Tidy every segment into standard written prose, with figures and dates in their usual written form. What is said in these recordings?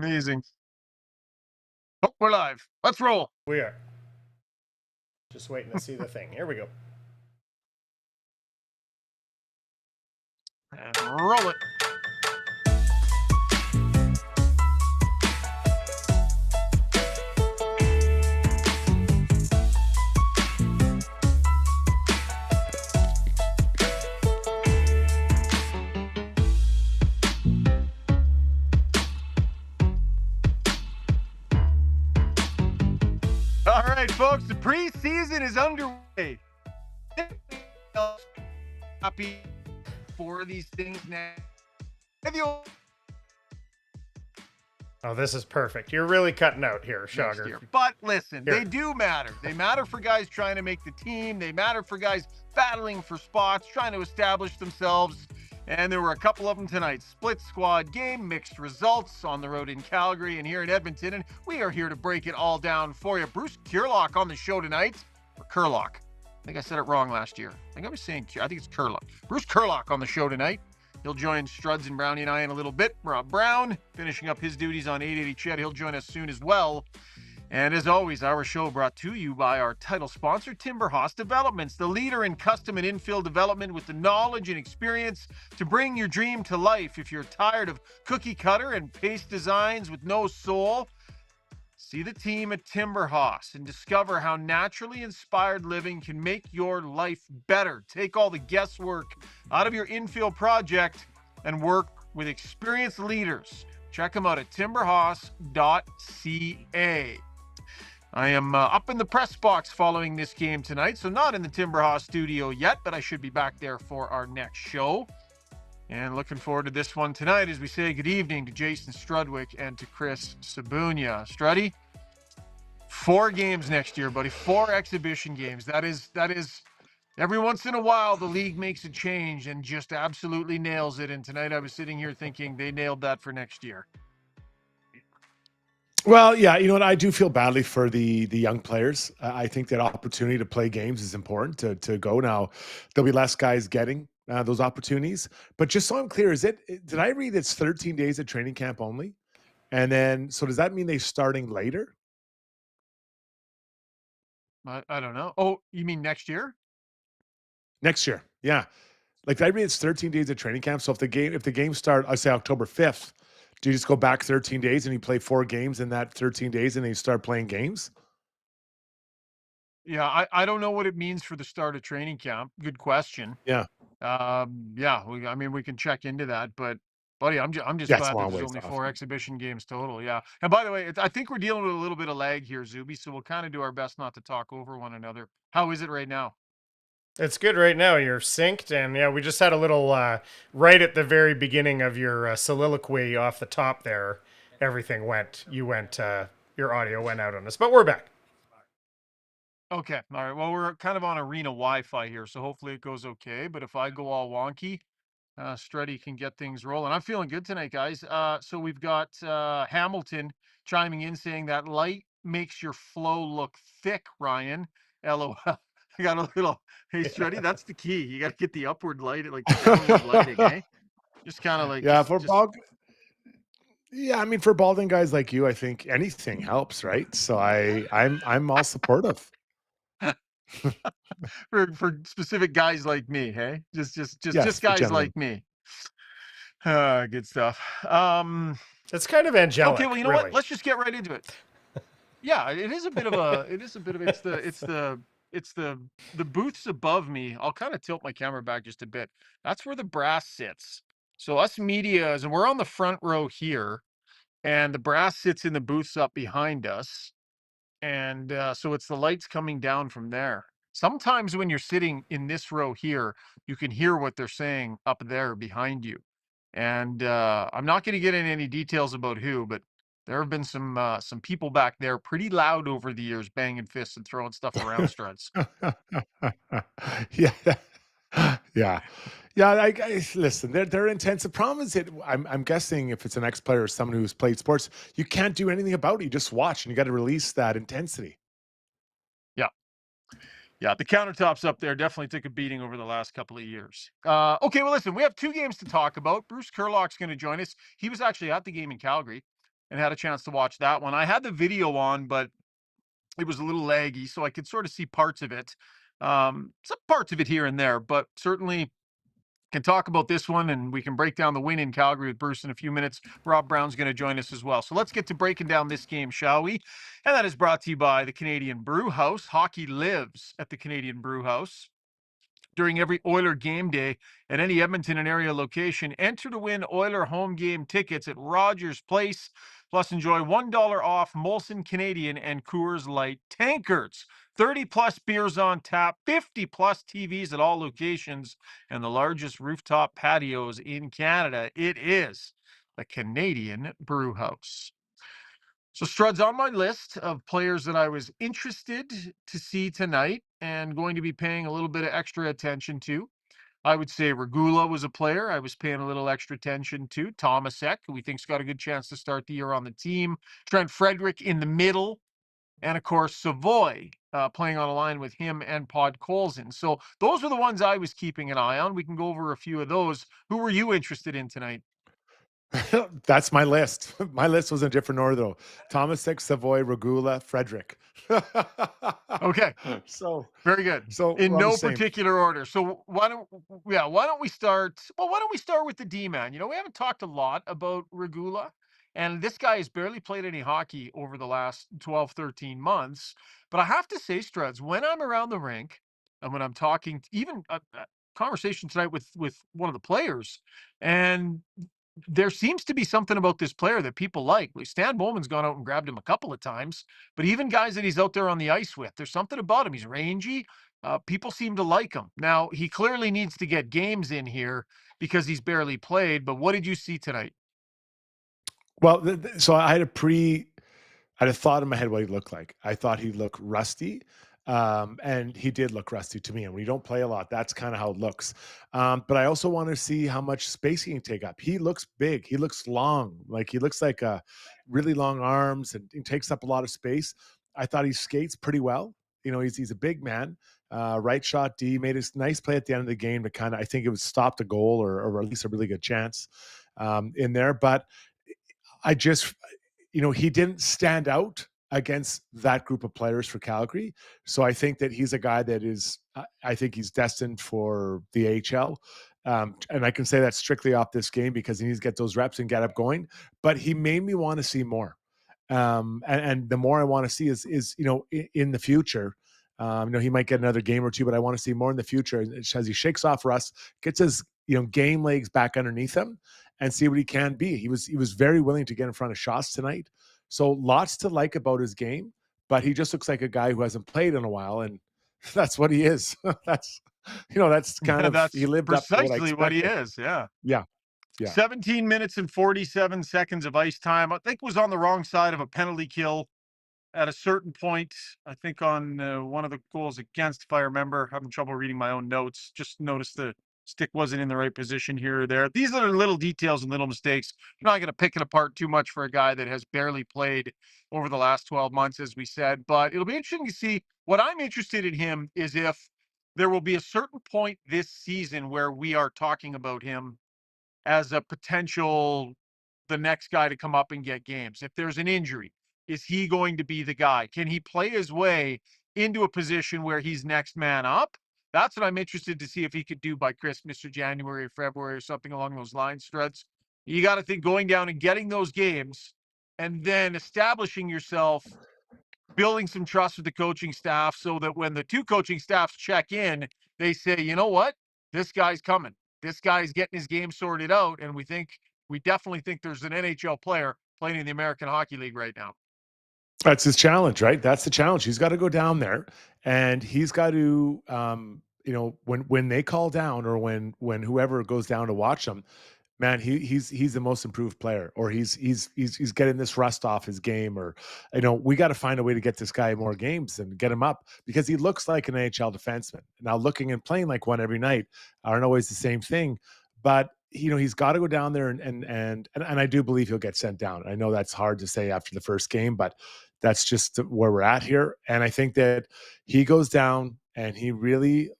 Amazing. Oh, we're live. Let's roll. We are. Just waiting to see the thing. Here we go. And roll it. All right, folks, the preseason is underway. Happy for these things now. Oh, this is perfect. You're really cutting out here, Shogger. But listen, they do matter. They matter for guys trying to make the team. They matter for guys battling for spots, trying to establish themselves. And there were a couple of them tonight. Split squad game, mixed results on the road in Calgary and here in Edmonton. And we are here to break it all down for you. Bruce Curlock on the show tonight. Or Curlock. I think I said it wrong last year. I think I was saying, I think it's Curlock. Bruce Curlock on the show tonight. He'll join Struds and Brownie and I in a little bit. Rob Brown finishing up his duties on 880 Chet. He'll join us soon as well. And as always, our show brought to you by our title sponsor, Timber House Developments, the leader in custom and infill development with the knowledge and experience to bring your dream to life. If you're tired of cookie cutter and paste designs with no soul, see the team at Timber House and discover how naturally inspired living can make your life better. Take all the guesswork out of your infill project and work with experienced leaders. Check them out at timberhouse.ca. I am up in the press box following this game tonight, so not in the Timber House studio yet, but I should be back there for our next show. And looking forward to this one tonight as we say good evening to Jason Strudwick and to Chris Sabunia. Struddy, 4 games next year, buddy. 4 exhibition games. That is every once in a while the league makes a change and just absolutely nails it. And tonight I was sitting here thinking they nailed that for next year. Well, yeah, you know what? I do feel badly for the young players. I think that opportunity to play games is important to go. Now, there'll be less guys getting those opportunities. But just so I'm clear, did I read it's 13 days of training camp only? And then, so does that mean they're starting later? I don't know. Oh, you mean next year? Next year, yeah. Like I read it's 13 days of training camp. So if the game start, I say October 5th, do you just go back 13 days and you play 4 games in that 13 days and then you start playing games? Yeah, I don't know what it means for the start of training camp. Good question. Yeah. I mean, we can check into that, but buddy, I'm just glad that there's only 4 exhibition games total. Yeah. And by the way, I think we're dealing with a little bit of lag here, Zuby, so we'll kind of do our best not to talk over one another. How is it right now? It's good right now. You're synced, and yeah, we just had a little right at the very beginning of your soliloquy off the top there. Everything went. Your audio went out on us, but we're back. Okay. All right. Well, we're kind of on arena Wi-Fi here, so hopefully it goes okay. But if I go all wonky, Struddy can get things rolling. I'm feeling good tonight, guys. So we've got Hamilton chiming in saying that light makes your flow look thick, Ryan. LOL. I got a little, hey, Struddy, that's the key. You got to get the upward light, like the downward lighting, eh? Just kind of like, yeah, yeah, I mean, for balding guys like you, I think anything helps, right? So I'm all supportive. for specific guys like me, hey? Just guys like me. Good stuff. It's kind of angelic. Okay, well, you know what? Let's just get right into it. Yeah, it's the booths above me. I'll kind of tilt my camera back just a bit. That's where the brass sits. So us medias, and we're on the front row here, and the brass sits in the booths up behind us. And so it's the lights coming down from there. Sometimes when you're sitting in this row here, you can hear what they're saying up there behind you. And I'm not going to get into any details about who, but there have been some people back there pretty loud over the years, banging fists and throwing stuff around, Struds. Yeah. Yeah. Yeah. I listen, they're intense. The problem is that I'm guessing if it's an ex-player or someone who's played sports, you can't do anything about it. You just watch and you got to release that intensity. Yeah. Yeah. The countertops up there definitely took a beating over the last couple of years. Okay. Well, listen, we have 2 games to talk about. Bruce Curlock's going to join us. He was actually at the game in Calgary. and had a chance to watch that one. I had the video on, but it was a little laggy, so I could sort of see parts of it. Some parts of it here and there, but certainly can talk about this one, and we can break down the win in Calgary with Bruce in a few minutes. Rob Brown's going to join us as well. So let's get to breaking down this game, shall we? And that is brought to you by the Canadian Brew House. Hockey lives at the Canadian Brew House. During every Oiler game day at any Edmonton and area location, enter to win Oiler home game tickets at Rogers Place. Plus, enjoy $1 off Molson Canadian and Coors Light tankers. 30 plus beers on tap, 50 plus TVs at all locations, and the largest rooftop patios in Canada. It is the Canadian Brew House. So Strud's on my list of players that I was interested to see tonight and going to be paying a little bit of extra attention to. I would say Regula was a player I was paying a little extra attention to. Tomasek, who we think's got a good chance to start the year on the team. Trent Frederick in the middle. And of course, Savoie playing on a line with him and Pod Colson. So those are the ones I was keeping an eye on. We can go over a few of those. Who were you interested in tonight? That's my list. My list was in a different order though. Tomasek, Savoie, Regula, Frederick. Okay. So Very good. so In we're on the no same. particular order. So why don't we start? Well, why don't we start with the D man? We haven't talked a lot about Regula, and this guy has barely played any hockey over the last 12, 13 months. But I have to say, Struds, when I'm around the rink and when I'm talking, even a conversation tonight with one of the players, and there seems to be something about this player that people like. Stan Bowman's gone out and grabbed him a couple of times, but even guys that he's out there on the ice with, there's something about him. He's rangy. People seem to like him. Now, he clearly needs to get games in here because he's barely played, but what did you see tonight? Well, so I had a thought in my head what he looked like. I thought he looked rusty. And he did look rusty to me. And when you don't play a lot, that's kind of how it looks. But I also want to see how much space he can take up. He looks big. He looks long. Like he looks like really long arms and he takes up a lot of space. I thought he skates pretty well. He's a big man. Right shot D made a nice play at the end of the game to kind of, I think it was stopped a goal or at least a really good chance in there. But I just, he didn't stand out against that group of players for Calgary. So I think that he's a guy that is, I think he's destined for the AHL. And I can say that strictly off this game because he needs to get those reps and get up going. But he made me want to see more. And the more I want to see is in the future. He might get another game or two, but I want to see more in the future as he shakes off Russ, gets his game legs back underneath him, and see what he can be. He was very willing to get in front of shots tonight. So lots to like about his game, but he just looks like a guy who hasn't played in a while, and that's what he is. That's kind of he That's lived up to what I precisely what he expected. is. Yeah. Yeah, yeah. 17 minutes and 47 seconds of ice time. I think was on the wrong side of a penalty kill at a certain point. I think on one of the goals against, if I remember, having trouble reading my own notes, just noticed the stick wasn't in the right position here or there. These are little details and little mistakes. You're not going to pick it apart too much for a guy that has barely played over the last 12 months, as we said, but it'll be interesting to see. What I'm interested in him is if there will be a certain point this season where we are talking about him as a potential the next guy to come up and get games. If there's an injury, is he going to be the guy? Can he play his way into a position where he's next man up? That's what I'm interested to see if he could do by Christmas or January or February or something along those lines, Struts. You got to think going down and getting those games and then establishing yourself, building some trust with the coaching staff so that when the two coaching staffs check in, they say, you know what? This guy's coming. This guy's getting his game sorted out. And we definitely think there's an NHL player playing in the American Hockey League right now. That's his challenge, right? That's the challenge. He's got to go down there, and he's got to, when they call down or when whoever goes down to watch him, man, he's the most improved player, or he's getting this rust off his game, or we got to find a way to get this guy more games and get him up because he looks like an NHL defenseman. Now, looking and playing like one every night aren't always the same thing, but he's got to go down there and I do believe he'll get sent down. I know that's hard to say after the first game, but that's just where we're at here. And I think that he goes down and he really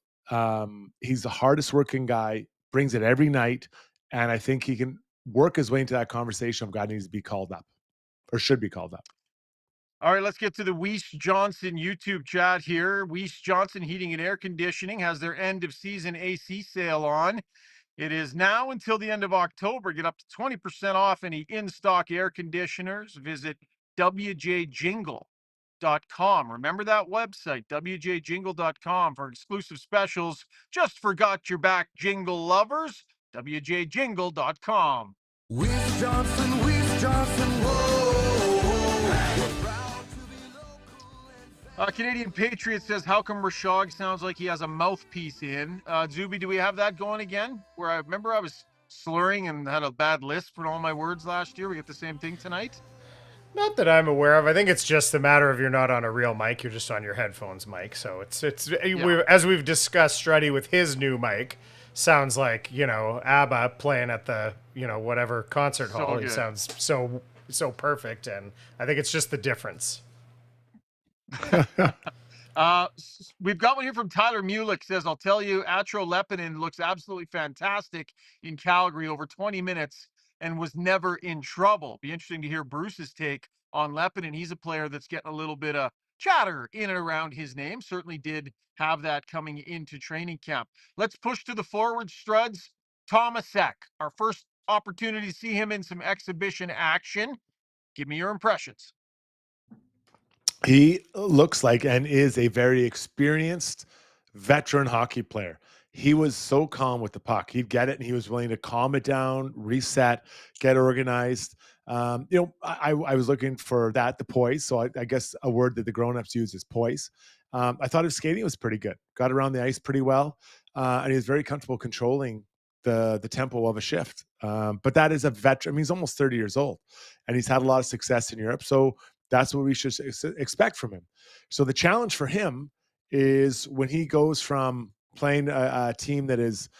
he's the hardest working guy, brings it every night, and I think he can work his way into that conversation of God needs to be called up. or should be called up. All right, let's get to the Weiss Johnson YouTube chat here. Weiss Johnson Heating and Air Conditioning has their end of season AC sale on. It is now until the end of October. Get up to 20% off any in-stock air conditioners. Visit wjjingle.com. Remember that website, wjjingle.com, for exclusive specials. Just forgot your back, jingle lovers. wjjingle.com. Weiss Johnson, whoa. Canadian Patriot says, how come Rishaug sounds like he has a mouthpiece in? Zuby, do we have that going again? Where I remember I was slurring and had a bad lisp for all my words last year. We get the same thing tonight? Not that I'm aware of. I think it's just a matter of you're not on a real mic, you're just on your headphones mic. So it's as we've discussed, Struddy with his new mic sounds like, ABBA playing at the, whatever concert hall. Good. He sounds so perfect, and I think it's just the difference. We've got one here from Tyler Mulick. Says, I'll tell you, Atro Lepinin looks absolutely fantastic in Calgary over 20 minutes and was never in trouble. Be interesting to hear Bruce's take on Lepinin. He's a player that's getting a little bit of chatter in and around his name. Certainly did have that coming into training camp. Let's push to the forward, Struds. Tomasek, our first opportunity to see him in some exhibition action. Give me your impressions. He looks like and is a very experienced veteran hockey player. He was so calm with the puck. He'd get it and he was willing to calm it down, reset, get organized. I was looking for that, the poise. So I guess a word that the grown-ups use is poise. I thought his skating was pretty good. Got around the ice pretty well. And he was very comfortable controlling the tempo of a shift. But that is a veteran. I mean, he's almost 30 years old and he's had a lot of success in Europe. So that's what we should expect from him. So the challenge for him is when he goes from playing a team that is,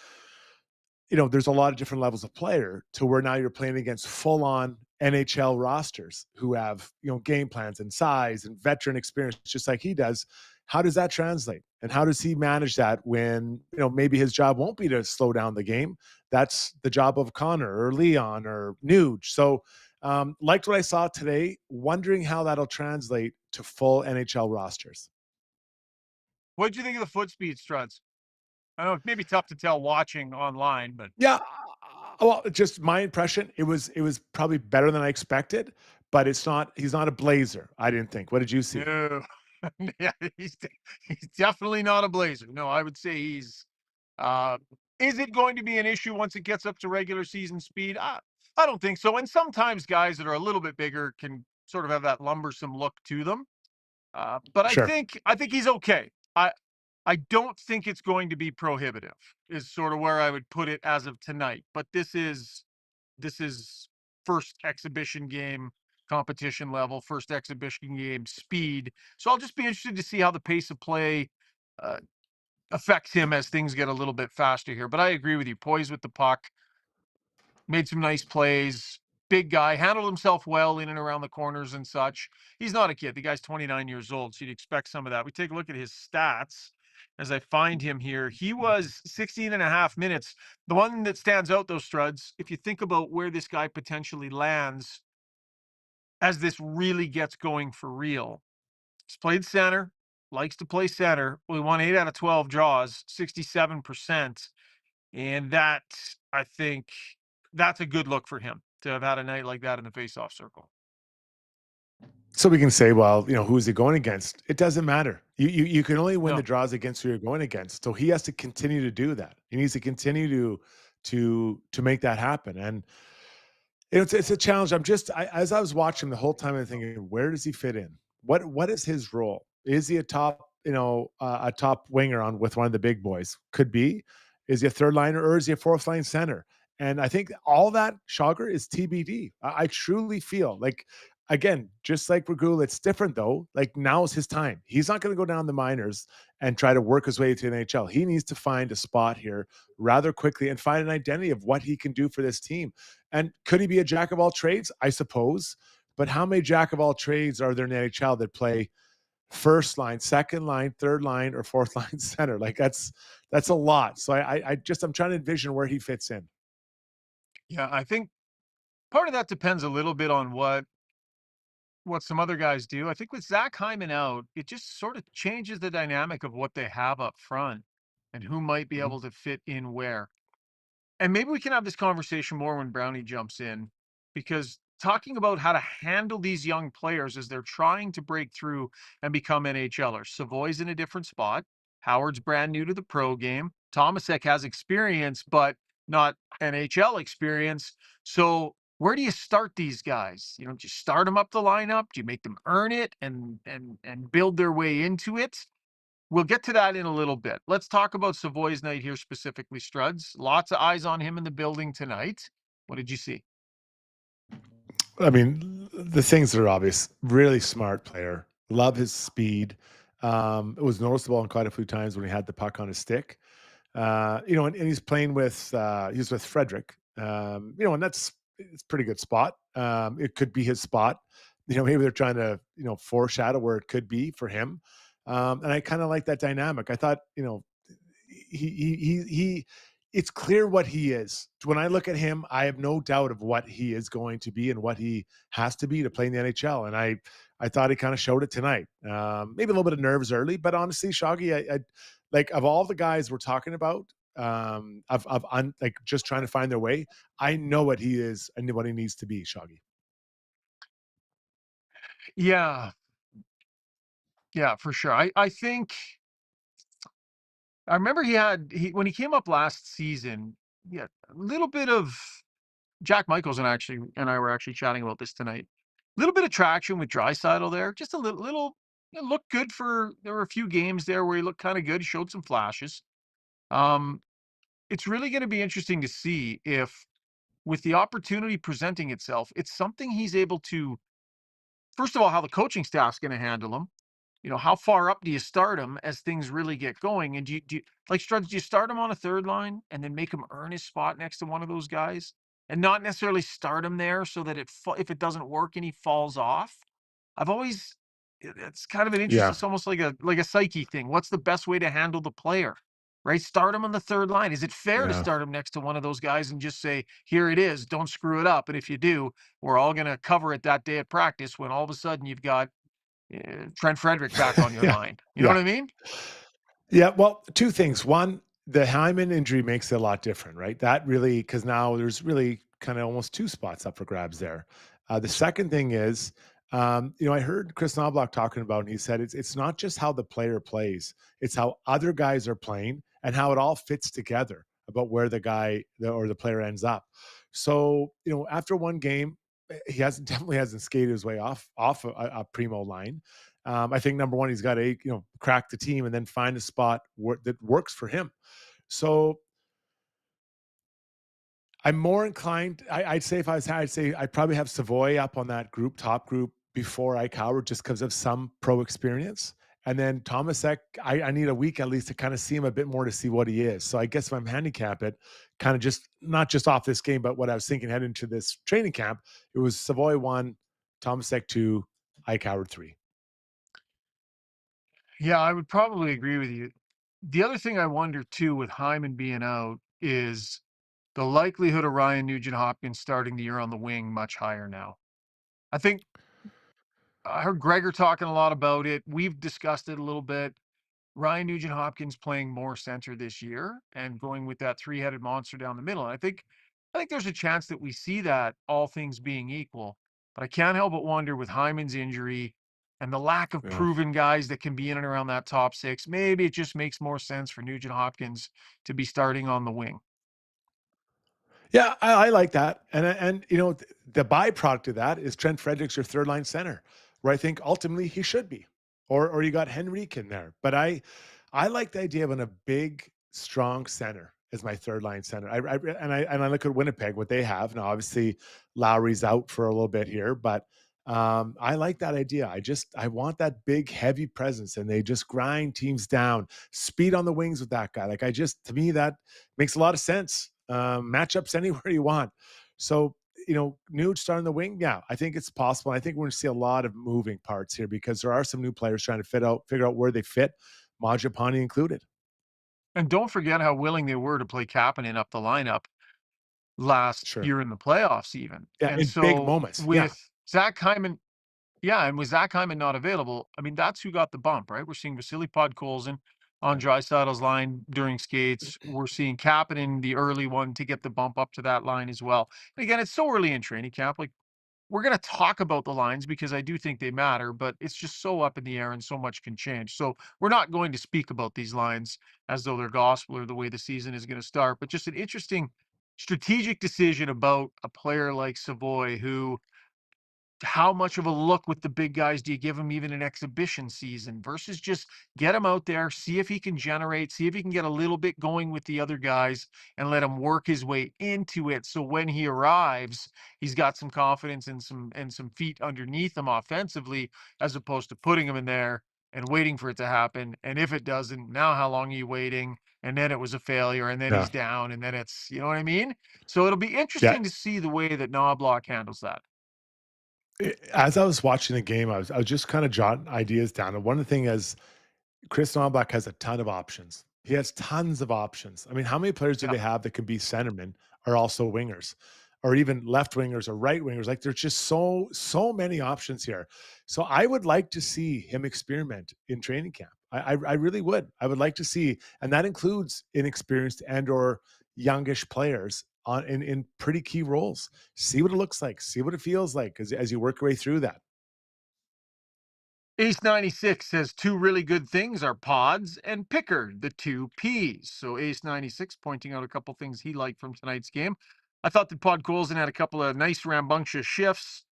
there's a lot of different levels of player to where now you're playing against full-on NHL rosters who have, game plans and size and veteran experience, just like he does. How does that translate? And how does he manage that when, maybe his job won't be to slow down the game? That's the job of Connor or Leon or Nuge. So, liked what I saw today, wondering how that'll translate to full NHL rosters. What did you think of the foot speed, Struds? I know it may be tough to tell watching online, but yeah, well, just my impression, it was probably better than I expected, but he's not a blazer. I didn't think. What did you see? no. Yeah, he's definitely not a blazer. No, I would say he's. Is it going to be an issue once it gets up to regular season speed? I don't think so. And sometimes guys that are a little bit bigger can sort of have that lumbersome look to them. But Sure. I think he's okay. I don't think it's going to be prohibitive, is sort of where I would put it as of tonight. But this is first exhibition game competition level, first exhibition game speed. So I'll just be interested to see how the pace of play affects him as things get a little bit faster here. But I agree with you. Poised with the puck, made some nice plays. Big guy, handled himself well in and around the corners and such. He's not a kid. The guy's 29 years old, so you'd expect some of that. We take a look at his stats as I find him here. He was 16 and a half minutes. The one that stands out, those Struds, if you think about where this guy potentially lands as this really gets going for real. He's played center, likes to play center. We won 8 out of 12 draws, 67%. And that, I think, that's a good look for him to have had a night like that in the faceoff circle. So we can say, well, who is he going against? It doesn't matter. You can only win the draws against who you're going against. So he has to continue to do that. He needs to continue to make that happen. And it's a challenge. As I was watching the whole time, I'm thinking, where does he fit in? What is his role? Is he a top, a top winger with one of the big boys? Could be. Is he a third liner or is he a fourth line center? And I think all that, Schauger, is TBD. I truly feel like, again, just like Regula, it's different though. Like now's his time. He's not going to go down the minors and try to work his way to the NHL. He needs to find a spot here rather quickly and find an identity of what he can do for this team. And could he be a jack of all trades? I suppose. But how many jack of all trades are there in the NHL that play first line, second line, third line, or fourth line center? Like that's a lot. So I'm trying to envision where he fits in. Yeah, I think part of that depends a little bit on what what some other guys do. I think with Zach Hyman out, it just sort of changes the dynamic of what they have up front and who might be Mhm. able to fit in where. And maybe we can have this conversation more when Brownie jumps in, because talking about how to handle these young players as they're trying to break through and become NHLers. Savoie's in a different spot. Howard's brand new to the pro game. Tomasek has experience, but not NHL experience. So where do you start these guys? Do you start them up the lineup? Do you make them earn it and build their way into it? We'll get to that in a little bit. Let's talk about Savoy's night here specifically, Struds. Lots of eyes on him in the building tonight. What did you see? I mean, the things that are obvious. Really smart player. Love his speed. It was noticeable on quite a few times when he had the puck on his stick. And he's playing with he's with Frederick. And it's a pretty good spot. It could be his spot. Maybe they're trying to foreshadow where it could be for him. And I kind of like that dynamic. I thought he it's clear what he is. When I look at him, I have no doubt of what he is going to be and what he has to be to play in the NHL. And I thought he kind of showed it tonight. Maybe a little bit of nerves early, but honestly, Shoggy, I like of all the guys we're talking about, like just trying to find their way. I know what he is and what he needs to be, Shoggy. Yeah, yeah, for sure. I think I remember he when he came up last season, yeah, a little bit of Jack Michaels and I were actually chatting about this tonight. A little bit of traction with Draisaitl there, just a little it looked good for there were a few games there where he looked kind of good, showed some flashes. Um, it's really going to be interesting to see if, with the opportunity presenting itself, it's something he's able to, first of all, how the coaching staff's going to handle him. How far up do you start him as things really get going? And do you like Struds, do you start him on a third line and then make him earn his spot next to one of those guys and not necessarily start him there so that if it doesn't work and he falls off? I've always it's kind of an interest. Yeah, It's almost like a psyche thing. What's the best way to handle the player? Right? Start him on the third line. Is it fair to yeah. start him next to one of those guys and just say, here it is, don't screw it up? And if you do, we're all going to cover it that day at practice when all of a sudden you've got Trent Frederick back on your Yeah, line. You know what yeah. I mean? Yeah, well, two things. One, the Hyman injury makes it a lot different, right? That really, because now there's really kind of almost two spots up for grabs there. The second thing is, I heard Chris Knobloch talking about, and he said it's not just how the player plays, it's how other guys are playing and how it all fits together about where or the player ends up. So, after one game, he definitely hasn't skated his way off a primo line. I think number one, he's got to crack the team and then find a spot that works for him. So I'm more inclined. I'd say I'd say I'd probably have Savoie up on that top group before Ike Howard, just because of some pro experience. And then Tomasek, I need a week at least to kind of see him a bit more to see what he is. So I guess if I'm handicap it, kind of just not just off this game, but what I was thinking heading into this training camp, it was Savoie 1, Tomasek 2, Ike Howard 3. Yeah, I would probably agree with you. The other thing I wonder too with Hyman being out is the likelihood of Ryan Nugent Hopkins starting the year on the wing much higher now. I think I heard Gregor talking a lot about it. We've discussed it a little bit. Ryan Nugent Hopkins playing more center this year and going with that three-headed monster down the middle. And I think there's a chance that we see that, all things being equal. But I can't help but wonder with Hyman's injury and the lack of Yeah. proven guys that can be in and around that top six, maybe it just makes more sense for Nugent Hopkins to be starting on the wing. Yeah, I like that, and the byproduct of that is Trent Fredericks your third line center, where I think ultimately he should be, or you got Henrique in there. But I like the idea of a big, strong center as my third line center. I look at Winnipeg, what they have now. Obviously, Lowry's out for a little bit here, but I like that idea. I want that big, heavy presence, and they just grind teams down. Speed on the wings with that guy. To me, that makes a lot of sense. Matchups anywhere you want. So, Nuge starting the wing. Yeah, I think it's possible. I think we're going to see a lot of moving parts here because there are some new players trying to figure out where they fit, Majapani included. And don't forget how willing they were to play Kapanen up the lineup last Sure. year in the playoffs even. Yeah, And in big so moments. Yeah. with Zach Hyman Yeah, and with Zach Hyman not available, I mean, that's who got the bump, right? We're seeing Vasily Podkolzin on Draisaitl's line during skates. We're seeing Kapanen, the early one, to get the bump up to that line as well. And again, it's so early in training camp. Like, we're going to talk about the lines because I do think they matter, but it's just so up in the air and so much can change. So we're not going to speak about these lines as though they're gospel or the way the season is going to start, but just an interesting strategic decision about a player like Savoie who, how much of a look with the big guys do you give him even an exhibition season versus just get him out there, see if he can generate, see if he can get a little bit going with the other guys and let him work his way into it. So when he arrives, he's got some confidence and some feet underneath him offensively, as opposed to putting him in there and waiting for it to happen. And if it doesn't, now how long are you waiting? And then it was a failure, and then Yeah. he's down, and then it's, you know what I mean? So it'll be Yeah. interesting to see the way that Knobloch handles that. As I was watching the game, I was just kind of jotting ideas down. And one of the things is Chris Knobloch has a ton of options. He has tons of options. I mean, how many players do Yeah. they have that can be centermen are also wingers, or even left wingers or right wingers? Like, there's just so many options here. So I would like to see him experiment in training camp. I really would. I would like to see, and that includes inexperienced and or youngish players on in pretty key roles. See what it looks like. See what it feels like as you work your way through that. Ace 96 says two really good things are Pods and Pickard, the two P's. So Ace 96 pointing out a couple things he liked from tonight's game. I thought that Podkolzin had a couple of nice rambunctious shifts.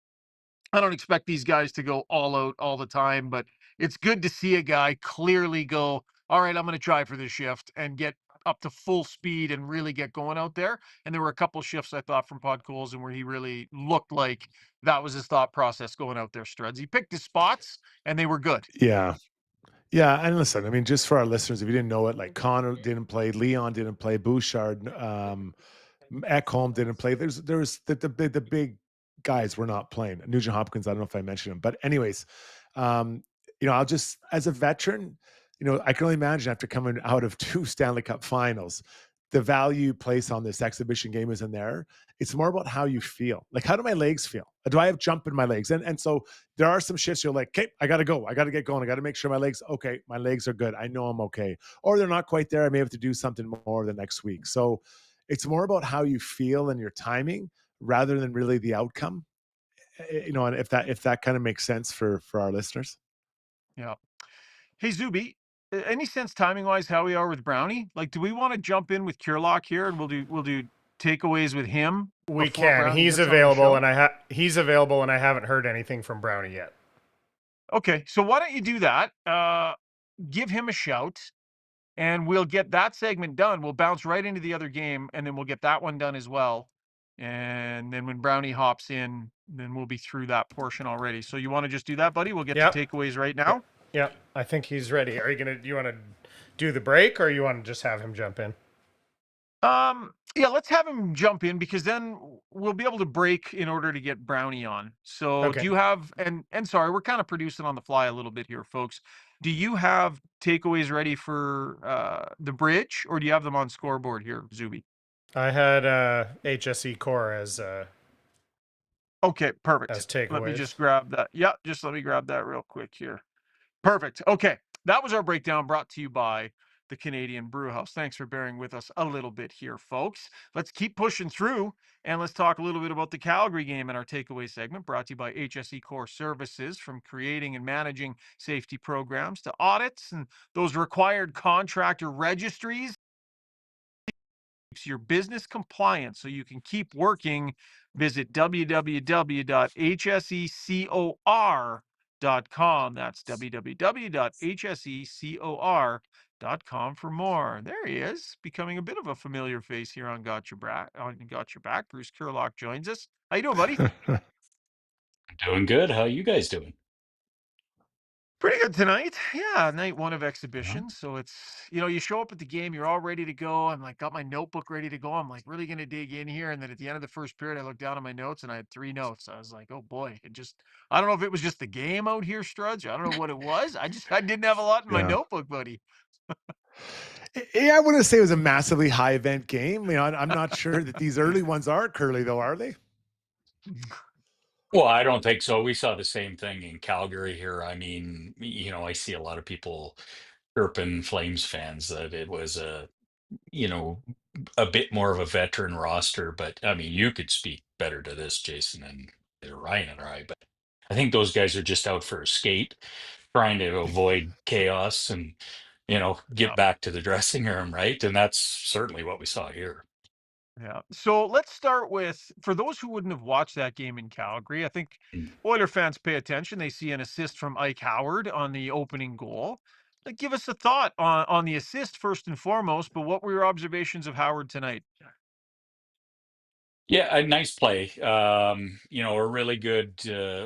I don't expect these guys to go all out all the time, but it's good to see a guy clearly go, all right, I'm going to try for this shift and get up to full speed and really get going out there. And there were a couple shifts I thought from Podkolzin where he really looked like that was his thought process going out there, Struds. He picked his spots and they were good. Yeah. Yeah, and listen, I mean, just for our listeners, if you didn't know it, like Connor didn't play, Leon didn't play, Bouchard, Ekholm didn't play. There's the big guys were not playing. Nugent Hopkins, I don't know if I mentioned him, but anyways, um, I'll just as a veteran, I can only imagine after coming out of 2 Stanley Cup finals, the value placed on this exhibition game isn't there. It's more about how you feel. Like, how do my legs feel? Do I have jump in my legs? And so there are some shifts you're like, okay, I got to go. I got to get going. I got to make sure my legs, okay, my legs are good. I know I'm okay. Or they're not quite there. I may have to do something more the next week. So it's more about how you feel and your timing rather than really the outcome. And if that kind of makes sense for our listeners. Yeah. Hey, Zuby, any sense timing wise how we are with Brownie? Like, do we want to jump in with Curlock here and we'll do takeaways with him? We before can. Brownie He's gets on the available, show? and he's available, and I haven't heard anything from Brownie yet. Okay, so why don't you do that? Give him a shout, and we'll get that segment done. We'll bounce right into the other game, and then we'll get that one done as well. And then when Brownie hops in, then we'll be through that portion already. So you want to just do that, buddy? We'll get Yep. to takeaways right now. Yep. I think he's ready. You want to do the break, or you want to just have him jump in? Yeah, let's have him jump in because then we'll be able to break in order to get Brownie on. So Okay. do you have and sorry, we're kind of producing on the fly a little bit here, folks. Do you have takeaways ready for the bridge, or do you have them on scoreboard here, Zuby? I had HSE core as Okay, perfect. as Let me takeaways. just grab that. Yeah, just let me grab that real quick here. Perfect. Okay. That was our breakdown brought to you by the Canadian Brew House. Thanks for bearing with us a little bit here, folks. Let's keep pushing through and let's talk a little bit about the Calgary game in our takeaway segment brought to you by HSE Core Services, from creating and managing safety programs to audits and those required contractor registries. Your business compliant so you can keep working. Visit www.hsecor.com. That's www.hsecor.com for more. There he is, becoming a bit of a familiar face here on Got Your Back. Bruce Curlock joins us. How you doing, buddy? Doing good. How you guys doing? Pretty good tonight. Yeah, night one of Yeah. exhibition. So it's, you show up at the game, you're all ready to go. I'm like, got my notebook ready to go. I'm like, really going to dig in here. And then at the end of the first period, I looked down at my notes and I had 3 notes. I was like, oh boy, I don't know if it was just the game out here, Strudge. I don't know what it was. I didn't have a lot in my Yeah. notebook, buddy. Yeah, I wouldn't say it was a massively high event game. I'm not sure that these early ones are curly though, are they? Well, I don't think so. We saw the same thing in Calgary here. I mean, I see a lot of people chirping Flames fans that it was you know, a bit more of a veteran roster. But I mean, you could speak better to this, Jason, and Ryan and I. But I think those guys are just out for a skate, trying to avoid chaos and, get Yeah. back to the dressing room, right? And that's certainly what we saw here. Yeah. So let's start with for those who wouldn't have watched that game in Calgary, I think Oiler fans pay attention. They see an assist from Ike Howard on the opening goal. Like, give us a thought on the assist first and foremost, but what were your observations of Howard tonight? Yeah, a nice play. A really good.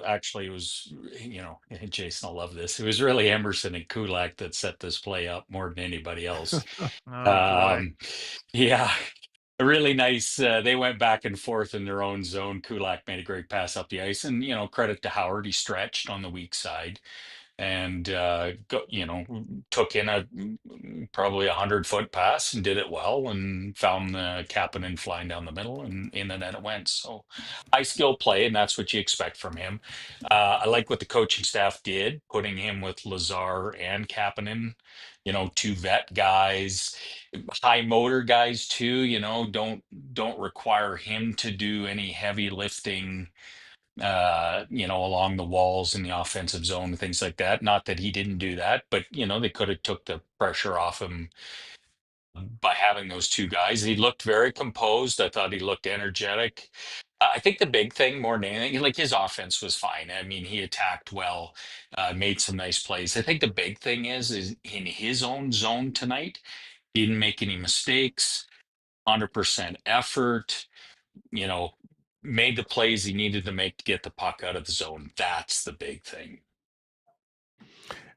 Actually, it was. Jason will love this. It was really Emerson and Kulak that set this play up more than anybody else. Oh boy. Um, yeah, really nice. They went back and forth in their own zone. Kulak made a great pass up the ice, and credit to Howard. He stretched on the weak side and took in a probably 100-foot pass and did it well and found the Kapanen flying down the middle and in the net it went. So high skill play, and that's what you expect from him. I like what the coaching staff did, putting him with Lazar and Kapanen, two vet guys, high motor guys too. Don't require him to do any heavy lifting, along the walls in the offensive zone and things like that. Not that he didn't do that, but they could have took the pressure off him by having those two guys. He looked very composed. I thought he looked energetic. I think the big thing more than anything, like his offense was fine. I mean, he attacked well, made some nice plays. I think the big thing is in his own zone tonight, he didn't make any mistakes, 100% effort, you know, made the plays he needed to make to get the puck out of the zone. That's the big thing.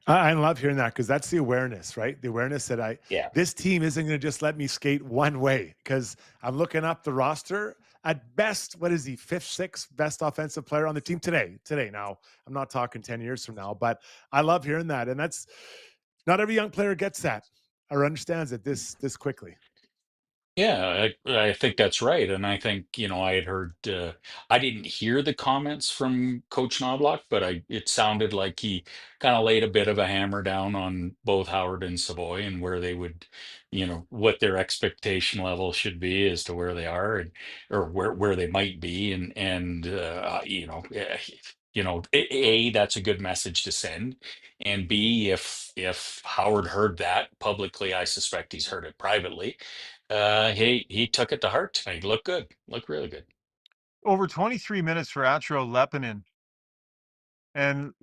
I love hearing that because that's the awareness, right? The awareness that Yeah. this team isn't going to just let me skate one way because I'm looking up the roster. At best, what is he? Fifth, sixth best offensive player on the team today. Today, now I'm not talking 10 years from now, but I love hearing that, and that's not every young player gets that or understands it this quickly. Yeah, I think that's right. And I think, I had heard, I didn't hear the comments from Coach Knobloch, but it sounded like he kind of laid a bit of a hammer down on both Howard and Savoie and where they would, what their expectation level should be as to where they are and or where they might be. That's a good message to send. And B, if Howard heard that publicly, I suspect he's heard it privately. He took it to heart tonight. Looked good. Looked really good. Over 23 minutes for Atro Lepinin. And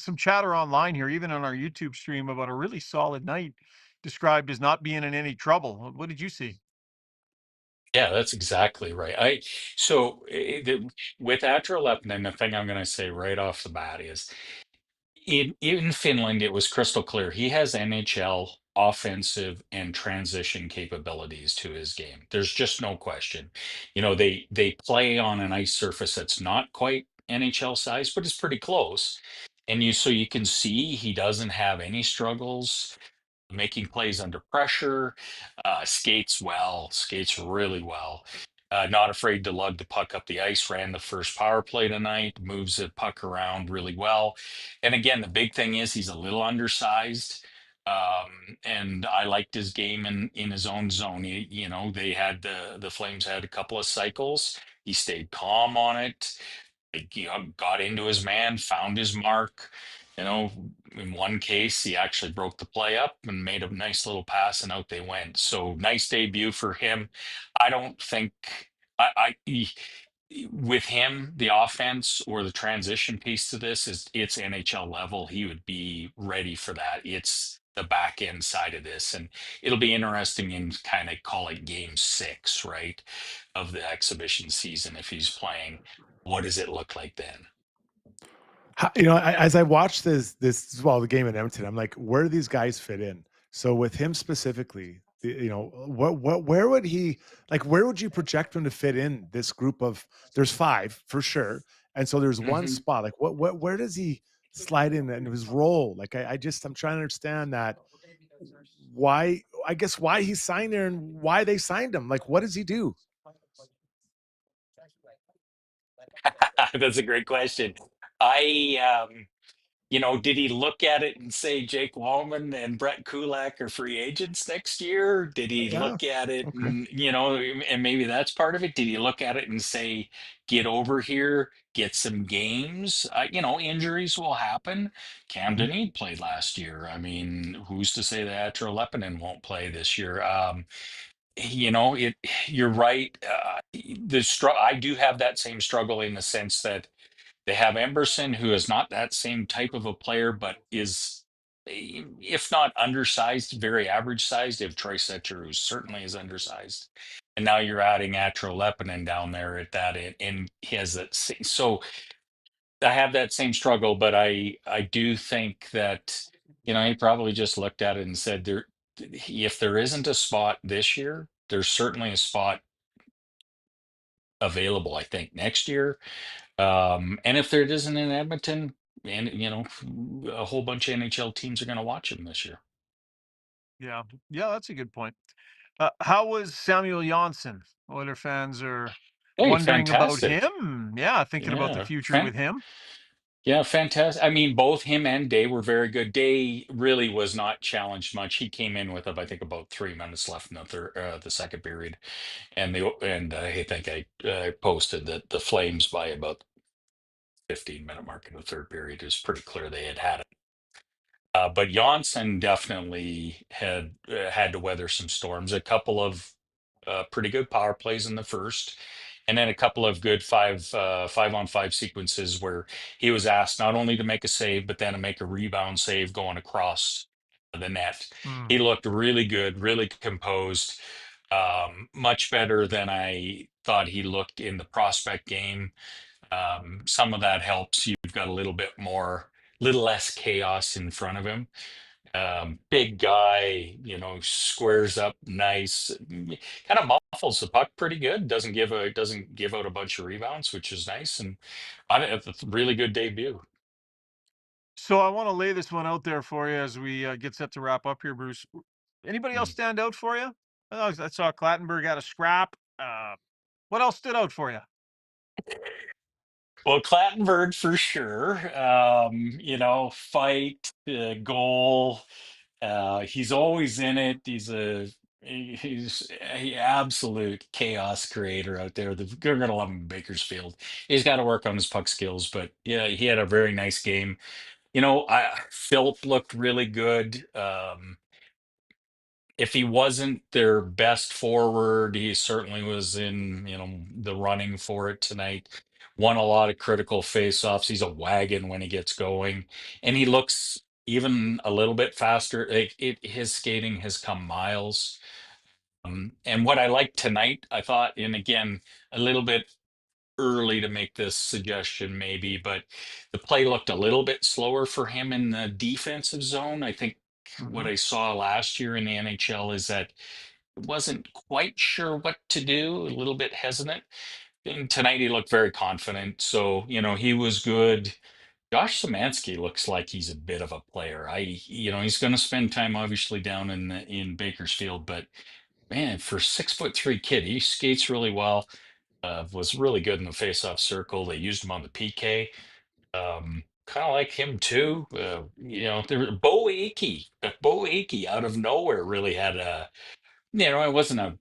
some chatter online here, even on our YouTube stream, about a really solid night described as not being in any trouble. What did you see? Yeah, that's exactly right. With Atroleptin, the thing I'm going to say right off the bat is in Finland, it was crystal clear. He has NHL offensive and transition capabilities to his game. There's just no question. They play on an ice surface that's not quite NHL size, but it's pretty close. And you can see he doesn't have any struggles making plays under pressure, skates really well. Not afraid to lug the puck up the ice, ran the first power play tonight, moves the puck around really well. And again, the big thing is he's a little undersized. And I liked his game in his own zone. They had the Flames had a couple of cycles. He stayed calm on it, like, got into his man, found his mark. In one case, he actually broke the play up and made a nice little pass, and out they went. So nice debut for him. I don't think with him, the offense or the transition piece to this is it's NHL level. He would be ready for that. It's the back end side of this, and it'll be interesting in kind of call it game 6, right, of the exhibition season if he's playing. What does it look like then? As I watched the game in Edmonton, I'm like, where do these guys fit in? So with him specifically, where would he where would you project him to fit in this group of? There's 5 for sure, and so there's one Mhm. spot. Like where does he slide in his role? Like I'm trying to understand that why he signed there and why they signed him. Like what does he do? That's a great question. I did he look at it and say Jake Wallman and Brett Kulak are free agents next year? Did he Yeah. look at it Okay. and, and maybe that's part of it? Did he look at it and say, get over here, get some games? Injuries will happen. Cam Mhm. Dineen played last year. I mean, who's to say that Atro Lepinen won't play this year? It, you're right. I do have that same struggle in the sense that they have Emberson, who is not that same type of a player, but is, if not undersized, very average sized. If Troy Setcher, who certainly is undersized, and now you're adding Atro Lepinen down there at that end, and he has that. So I have that same struggle, but I do think that he probably just looked at it and said there, if there isn't a spot this year, there's certainly a spot available. I think next year. And if there isn't in Edmonton, and a whole bunch of NHL teams are going to watch him this year. Yeah. Yeah, that's a good point. How was Samuel Jonsson? Oiler fans are Hey, wondering about fantastic! him. Yeah, thinking about the Yeah, future with him. yeah, fantastic. I mean, both him and Day were very good. Day really was not challenged much. He came in with, I think, about 3 minutes left in the second period, and I think I posted that the Flames by about 15-minute mark in the third period. It was pretty clear they had it. But Janssen definitely had to weather some storms. A couple of pretty good power plays in the first, and then a couple of good five-on-five sequences where he was asked not only to make a save, but then to make a rebound save going across the net. Hmm. He looked really good, really composed, much better than I thought he looked in the prospect game. Some of that helps. You've got a little less chaos in front of him. Big guy, squares up nice, kind of muffles the puck pretty good. Doesn't give out a bunch of rebounds, which is nice. And it's a really good debut. So I want to lay this one out there for you as we get set to wrap up here, Bruce. Anybody else Mm. stand out for you? I saw Clattenburg had a scrap. What else stood out for you? Well, Clattenburg for sure. Fight, goal. He's always in it. He's a absolute chaos creator out there. You're gonna love him in Bakersfield. He's got to work on his puck skills, but yeah, he had a very nice game. Philp looked really good. If he wasn't their best forward, he certainly was in, the running for it tonight. Won a lot of critical faceoffs. He's a wagon when he gets going, and he looks even a little bit faster. His skating has come miles. And what I liked tonight, I thought, and again, a little bit early to make this suggestion, maybe, but the play looked a little bit slower for him in the defensive zone. I think what Hmm. I saw last year in the NHL is that wasn't quite sure what to do, a little bit hesitant. And tonight he looked very confident. So, he was good. Josh Szymanski looks like he's a bit of a player. He's going to spend time obviously down in Bakersfield, but man, for 6'3" kid, he skates really well. Was really good in the faceoff circle. They used him on the PK. Kind of like him too. Bo Akey. Bo Akey out of nowhere really had it wasn't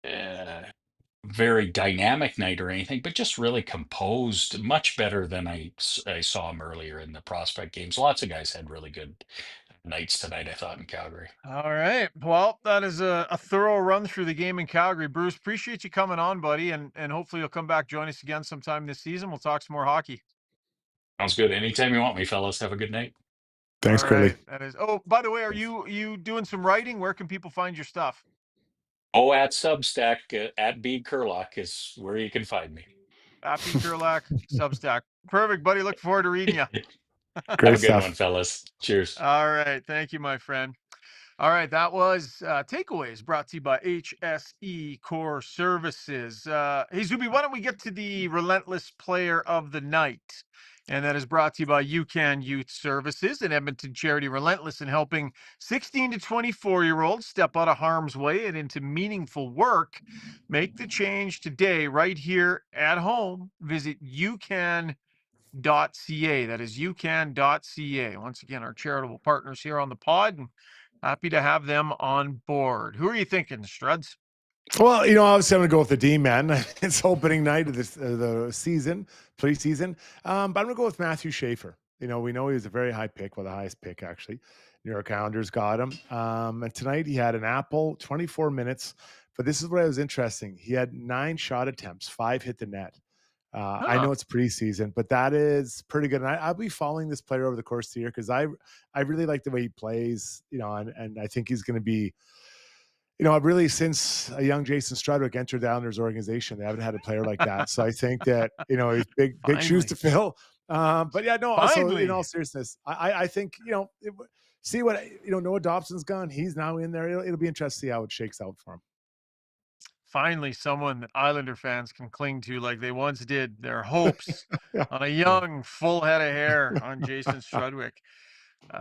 a very dynamic night or anything, but just really composed, much better than I saw him earlier in the prospect games. Lots of guys had really good nights tonight, I thought, in Calgary. All right. Well, that is a thorough run through the game in Calgary. Bruce, appreciate you coming on, buddy, and hopefully you'll come back, join us again sometime this season. We'll talk some more hockey. Sounds good. Anytime you want me, fellas. Have a good night. All Thanks, right. Curly. That is. Oh, by the way, are you doing some writing? Where can people find your stuff? Oh, at Substack, at B Curlock is where you can find me. Happy Curlac Substack. Perfect, buddy. Look forward to reading you. Have Great a good one, stuff. fellas. Cheers. All right. Thank you, my friend. All right. That was Takeaways brought to you by HSE Core Services. Hey, Zuby, why don't we get to the relentless player of the night? And that is brought to you by UCAN Youth Services, an Edmonton charity relentless in helping 16 to 24-year-olds step out of harm's way and into meaningful work. Make the change today right here at home. Visit ucan.ca. That is ucan.ca. Once again, our charitable partners here on the pod, and happy to have them on board. Who are you thinking, Struds? Well, obviously I'm going to go with the D man. It's opening night of the season, preseason. But I'm going to go with Matthew Schaefer. We know he was a very high pick, the highest pick actually. New York Islanders got him. And tonight he had an apple, 24 minutes. But this is what was interesting. He had 9 shot attempts, 5 hit the net. I know it's preseason, but that is pretty good. And I'll be following this player over the course of the year because I really like the way he plays, and I think he's going to be, really since a young Jason Strudwick entered the Islanders organization, they haven't had a player like that. So I think that, he's big shoes to fill. But yeah, no, also in all seriousness, I think, see what, Noah Dobson's gone. He's now in there. It'll be interesting to see how it shakes out for him. Finally, someone that Islander fans can cling to like they once did their hopes on a young, full head of hair on Jason Strudwick.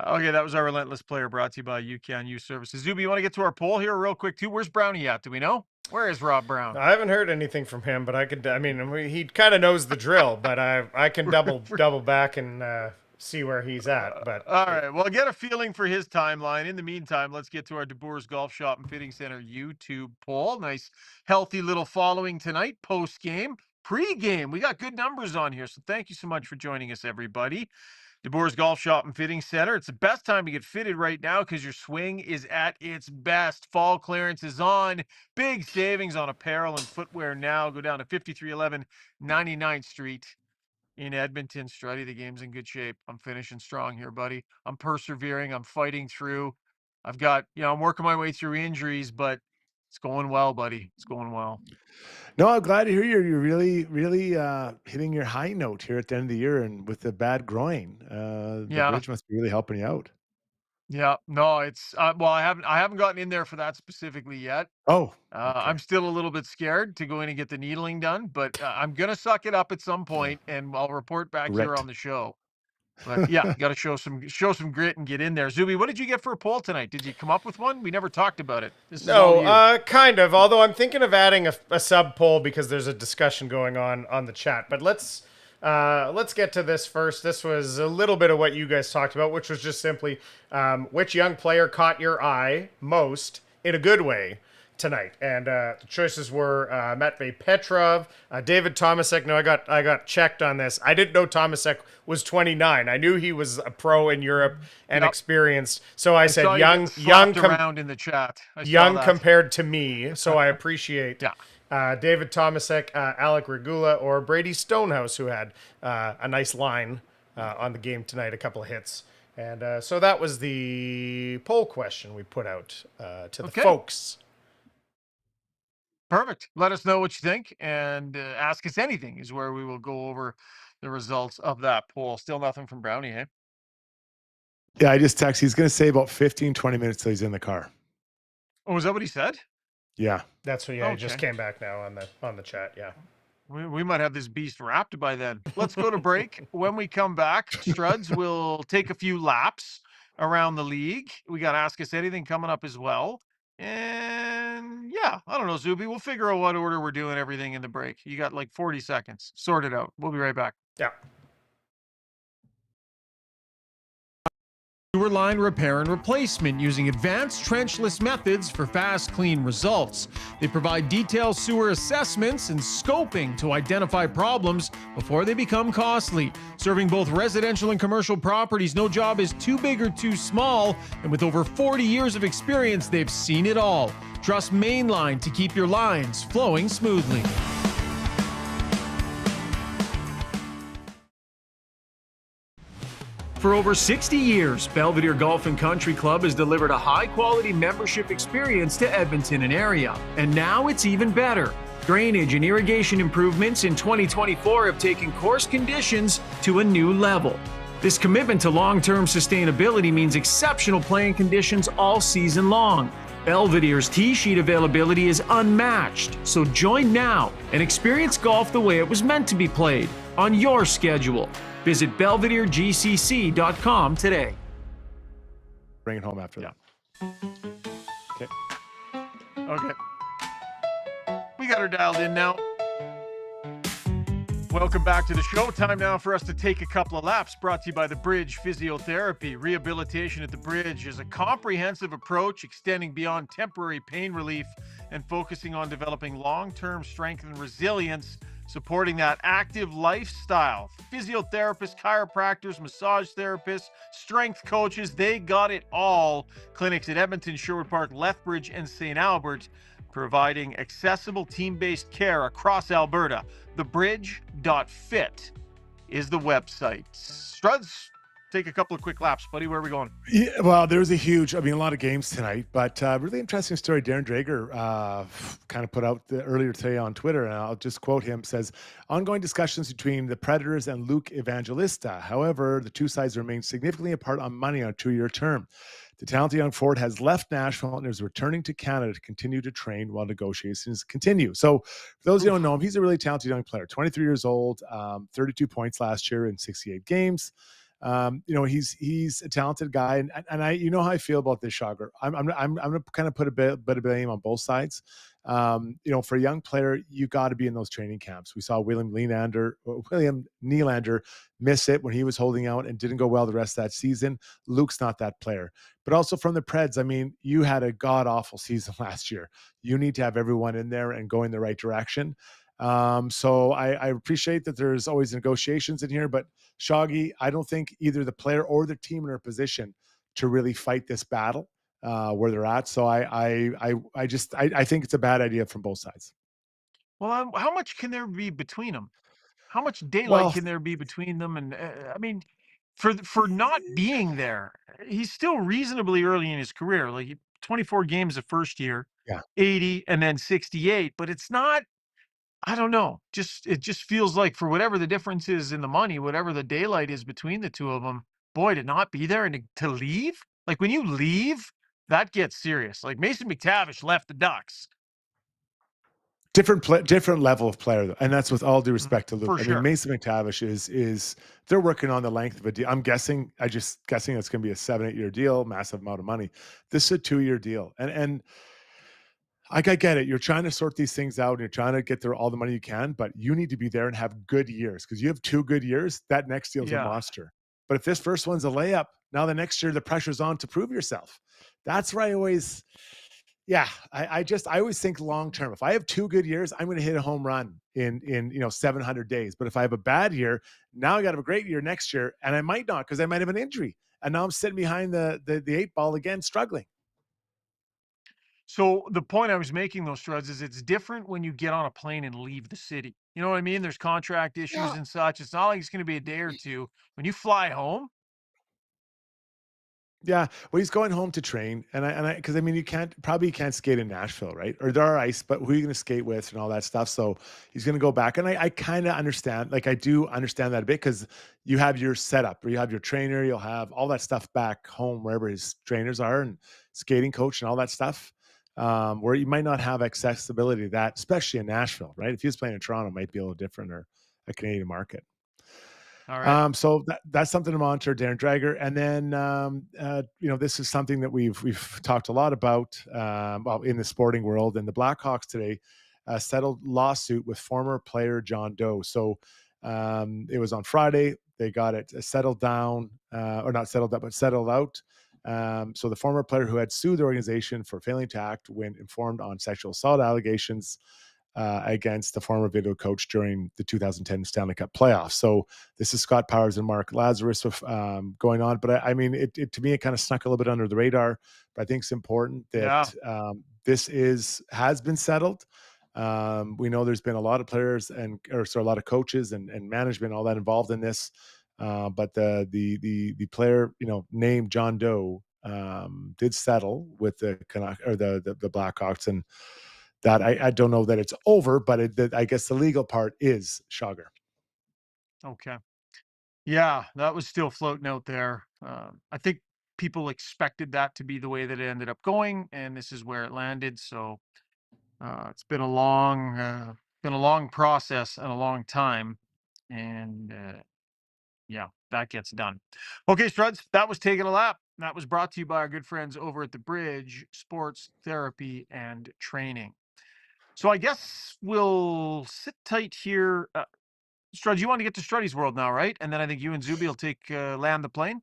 Okay, that was our Relentless Player brought to you by UCAN Youth Services. Zuby, you want to get to our poll here real quick, too? Where's Brownie at? Do we know? Where is Rob Brown? I haven't heard anything from him, but he kind of knows the drill, but I can double back and see where he's at. But all right, well, get a feeling for his timeline. In the meantime, let's get to our DeBoer's Golf Shop and Fitting Center YouTube poll. Nice, healthy little following tonight, post-game, pre-game. We got good numbers on here, so thank you so much for joining us, everybody. DeBoer's Golf Shop and Fitting Center. It's the best time to get fitted right now because your swing is at its best. Fall clearance is on. Big savings on apparel and footwear now. Go down to 5311 99th Street in Edmonton. Struddy, the game's in good shape. I'm finishing strong here, buddy. I'm persevering. I'm fighting through. I've got, I'm working my way through injuries, but it's going well, buddy. It's going well. No, I'm glad to hear you're really, really hitting your high note here at the end of the year, and with the bad groin, the bridge must be really helping you out. Yeah, no, it's I haven't gotten in there for that specifically yet. Oh, okay. I'm still a little bit scared to go in and get the needling done, but I'm gonna suck it up at some point, and I'll report back here on the show. But yeah, got to show some grit and get in there. Zuby, what did you get for a poll tonight? Did you come up with one? We never talked about it. Kind of. Although I'm thinking of adding a sub poll because there's a discussion going on the chat. But let's get to this first. This was a little bit of what you guys talked about, which was just simply which young player caught your eye most in a good way tonight, and the choices were Matvei Petrov, David Tomasek. No, I got checked on this. I didn't know Tomasek was 29. I knew he was a pro in Europe and experienced. So I said young around in the chat. Young compared to me. So I appreciate David Tomasek, Alec Regula, or Brady Stonehouse, who had a nice line on the game tonight, a couple of hits. And so that was the poll question we put out to the folks. Perfect. Let us know what you think, and ask us anything is where we will go over the results of that poll. Still nothing from Brownie, eh? Yeah, I just texted. He's going to say about 15, 20 minutes till he's in the car. Oh, is that what he said? Yeah. That's what, I just came back now on the chat, yeah. We might have this beast wrapped by then. Let's go to break. When we come back, Struds will take a few laps around the league. We got Ask Us Anything coming up as well. And yeah, I don't know, Zuby. We'll figure out what order we're doing everything in the break. You got like 40 seconds. Sort it out. We'll be right back. Yeah. Sewer line repair and replacement using advanced trenchless methods for fast, clean results. They provide detailed sewer assessments and scoping to identify problems before they become costly. Serving both residential and commercial properties, no job is too big or too small, and with over 40 years of experience, they've seen it all. Trust Mainline to keep your lines flowing smoothly. For over 60 years, Belvedere Golf and Country Club has delivered a high-quality membership experience to Edmonton and area. And now it's even better. Drainage and irrigation improvements in 2024 have taken course conditions to a new level. This commitment to long-term sustainability means exceptional playing conditions all season long. Belvedere's tee sheet availability is unmatched, so join now and experience golf the way it was meant to be played, on your schedule. Visit BelvedereGCC.com today. Bring it home after Yeah. that. Okay. Okay. We got her dialed in now. Welcome back to the show. Time now for us to take a couple of laps. Brought to you by The Bridge Physiotherapy. Rehabilitation at The Bridge is a comprehensive approach extending beyond temporary pain relief and focusing on developing long-term strength and resilience, supporting that active lifestyle. Physiotherapists, chiropractors, massage therapists, strength coaches, they got it all. Clinics at Edmonton, Sherwood Park, Lethbridge, and St. Albert, providing accessible team-based care across Alberta. Thebridge.fit is the website. Struds, take a couple of quick laps, buddy. Where are we going? Yeah, well, there's a lot of games tonight, but really interesting story. Darren Drager kind of put out earlier today on Twitter, and I'll just quote him, says, ongoing discussions between the Predators and Luke Evangelista. However, the two sides remain significantly apart on money on a 2-year term. The talented young forward has left Nashville and is returning to Canada to continue to train while negotiations continue. So for those who don't know him, he's a really talented young player, 23 years old, 32 points last year in 68 games. He's a talented guy, and I how I feel about this Rishaug. I'm going to kind of put a bit of blame on both sides. For a young player, you got to be in those training camps. We saw William Nylander miss it when he was holding out and didn't go well the rest of that season. Luke's not that player. But also from the Preds, I mean, you had a god-awful season last year. You need to have everyone in there and go in the right direction. So I appreciate that there's always negotiations in here, but Shoggy, I don't think either the player or the team are in a position to really fight this battle where they're at. So I think it's a bad idea from both sides. Well, how much can there be between them? How much daylight Well, can there be between them? And I mean, for not being there, he's still reasonably early in his career. Like 24 games the first year, yeah. 80, and then 68. But it's not. I don't know. It just feels like for whatever the difference is in the money, whatever the daylight is between the two of them, boy, to not be there and to leave. Like when you leave, that gets serious. Like Mason McTavish left the Ducks. Different level of player, though, and that's with all due respect to Luke. For I sure. mean, Mason McTavish is they're working on the length of a deal. I'm guessing it's going to be a 7-8 year deal, massive amount of money. This is a 2-year deal, and I get it. You're trying to sort these things out and you're trying to get there all the money you can, but you need to be there and have good years because you have 2 good years. That next deal is a monster. But if this first one's a layup, now the next year the pressure's on to prove yourself. That's where I always. Yeah, I always think long term. If I have 2 good years, I'm going to hit a home run in 700 days. But if I have a bad year, now I got to have a great year next year, and I might not because I might have an injury, and now I'm sitting behind the 8 ball again, struggling. So the point I was making, those Struds, is it's different when you get on a plane and leave the city. You know what I mean? There's contract issues Yeah. and such. It's not like it's going to be a day or two. When you fly home, Yeah, well, he's going home to train, because I mean, you can't skate in Nashville, right? Or there are ice, but who are you going to skate with and all that stuff? So he's going to go back, and I kind of understand, like I do understand that a bit because you have your setup, or you have your trainer, you'll have all that stuff back home wherever his trainers are, and skating coach and all that stuff, where you might not have accessibility to that, especially in Nashville, right? If he was playing in Toronto, it might be a little different, or a Canadian market. all right. So that's something to monitor, Darren Drager. And then, this is something that we've talked a lot about, in the sporting world. And the Blackhawks today settled lawsuit with former player John Doe. So it was on Friday. They got it settled down, or not settled up, but settled out. So the former player who had sued the organization for failing to act when informed on sexual assault allegations against the former video coach during the 2010 Stanley Cup playoffs. So this is Scott Powers and Mark Lazarus with, going on. But I mean, it to me, it kind of snuck a little bit under the radar. But I think it's important that this has been settled. We know there's been a lot of players a lot of coaches and management, all that involved in this. But the player, named John Doe, did settle with the Blackhawks, and that I don't know that it's over, but I guess the legal part is Rishaug. Okay. Yeah, that was still floating out there. I think people expected that to be the way that it ended up going, and this is where it landed. So it's been a long process and a long time, and Yeah, that gets done. Okay, Struds, that was Taking a Lap. That was brought to you by our good friends over at the Bridge Sports Therapy and Training. So I guess we'll sit tight here. Struds, you want to get to Struddy's World now, right? And then I think you and Zuby will land the plane.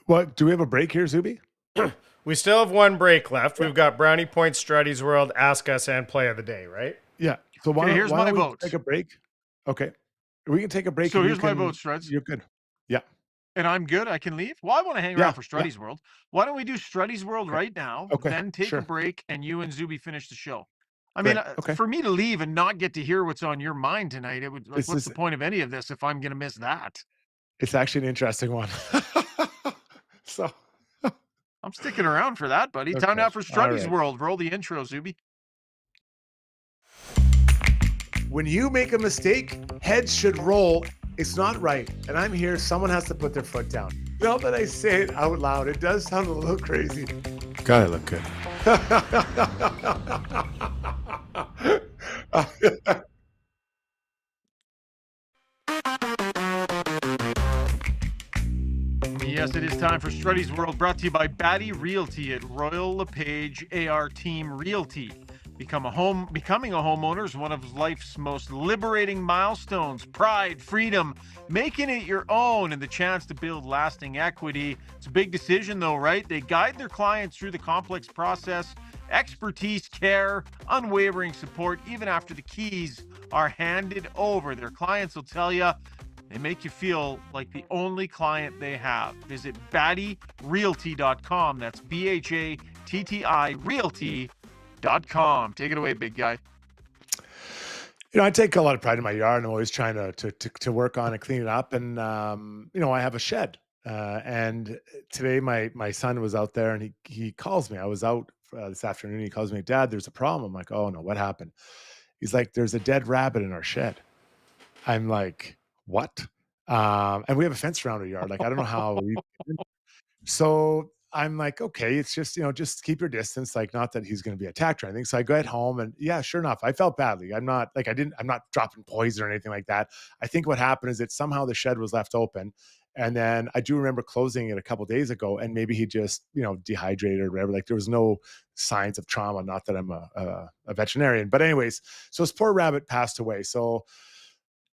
What, do we have a break here, Zuby? We still have one break left. We've got Brownie Point, Struddy's World, Ask Us, and Play of the Day, right? Yeah. So Okay, here's why my don't we vote. take a break? Okay. We can take a break. So and here's my vote, Struds. You're good. Yeah. And I'm good. I can leave. Well, I want to hang Yeah, around for Struddy's World. Why don't we do Struddy's World right now, Okay, then take a sure. break, and you and Zuby finish the show? I Great, mean, okay. for me to leave and not get to hear what's on your mind tonight, it would. Like, This what's is- the point of any of this if I'm going to miss that? It's actually an interesting one. So I'm sticking around for that, buddy. Time Okay, now for Struddy's right. World. Roll the intro, Zuby. when you make a mistake, heads should roll. It's not right. And I'm here. Someone has to put their foot down. Now that I say it out loud, it does sound a little crazy. God, I look good. Yes, it is time for Struddy's World, brought to you by Batty Realty at Royal LePage AR Team Realty. Becoming a homeowner is one of life's most liberating milestones. Pride, freedom, making it your own, and the chance to build lasting equity. It's a big decision, though, right? They guide their clients through the complex process. Expertise, care, unwavering support, even after the keys are handed over. Their clients will tell you they make you feel like the only client they have. Visit battyrealty.com. That's BHATTI Realty.com. Take it away, big guy. You know, I take a lot of pride in my yard. I'm always trying to work on and clean it up. And you know, I have a shed. And today my son was out there and he calls me. I was out this afternoon. He calls me, Dad, there's a problem. I'm like, oh no, what happened? He's like, there's a dead rabbit in our shed. I'm like, what? And we have a fence around our yard. Like, I don't know how. So I'm like, okay, it's just, you know, just keep your distance. Like, not that he's going to be attacked or anything. So I go at home and yeah, sure enough, I felt badly. I'm not dropping poison or anything like that. I think what happened is that somehow the shed was left open. And then I do remember closing it a couple of days ago, and maybe he just, you know, dehydrated or whatever. Like, there was no signs of trauma. Not that I'm a veterinarian, but anyways, so this poor rabbit passed away. So,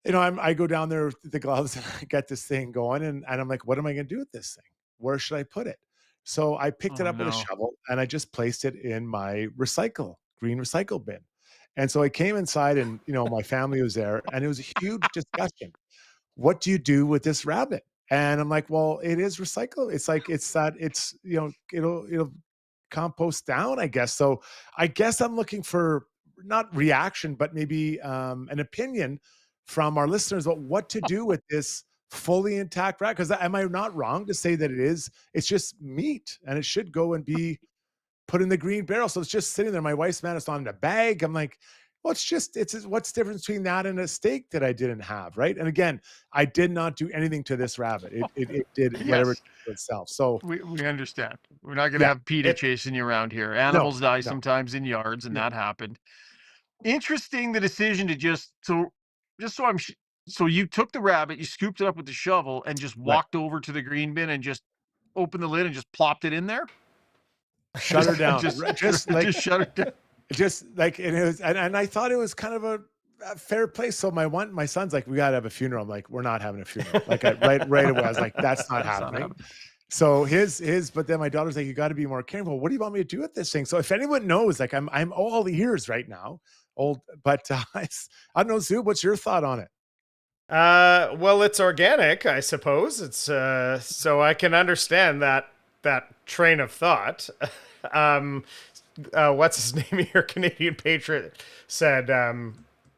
you know, I go down there with the gloves and I get this thing going, and I'm like, what am I going to do with this thing? Where should I put it? So I picked it up with a shovel and I just placed it in my green recycle bin. And so I came inside and, you know, my family was there and it was a huge discussion. What do you do with this rabbit? And I'm like, well, it is recycle. It's like, it's, you know, it'll compost down, I guess. So I guess I'm looking for not reaction, but maybe an opinion from our listeners about what to do with this fully intact rat. Because am I not wrong to say that it's just meat and it should go and be put in the green barrel? So it's just sitting there. My wife's man, it's not in a bag. I'm like, well, it's what's the difference between that and a steak that I didn't have, right? And again, I did not do anything to this rabbit. It did whatever it did to itself. So we understand. We're not going to have PETA chasing you around here. Animals die sometimes in yards, and that happened. Interesting, the decision to so you took the rabbit, you scooped it up with the shovel, and just walked over to the green bin and just opened the lid and just plopped it in there. Shut her down. Just shut her down. Just like, and it was, and I thought it was kind of a fair place. So my son's like, we gotta have a funeral. I'm like, we're not having a funeral. Like right away, I was like, that's not happening. So but then my daughter's like, you got to be more careful. What do you want me to do with this thing? So if anyone knows, like, I'm all ears right now. But I don't know, Zub, what's your thought on it? Well, it's organic, I suppose. It's so I can understand that train of thought. What's his name here? Canadian Patriot said,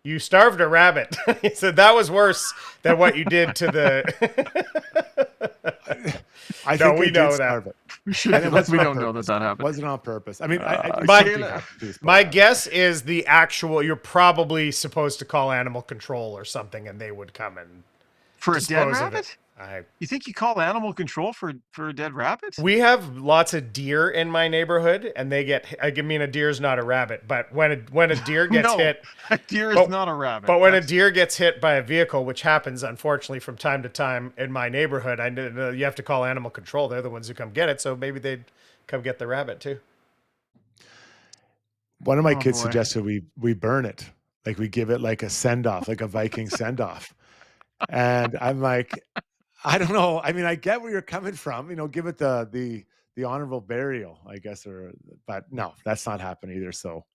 you starved a rabbit. He said that was worse than what you did to the. I think we know that. We don't know that happened. It wasn't on purpose. I mean, my guess is you're probably supposed to call animal control or something, and they would come and For a dead dispose of it. rabbit? You think you call animal control for a dead rabbit? We have lots of deer in my neighborhood, and they get. I mean, a deer's not a rabbit, but when a deer gets No, hit, a deer is not a rabbit. But when a deer gets hit by a vehicle, which happens unfortunately from time to time in my neighborhood, I know you have to call animal control. They're the ones who come get it, so maybe they'd come get the rabbit too. One of my kids suggested we burn it, like we give it like a send off, like a Viking send off, and I'm like, I don't know. I mean, I get where you're coming from. You know, give it the honorable burial, I guess, but no, that's not happening either. So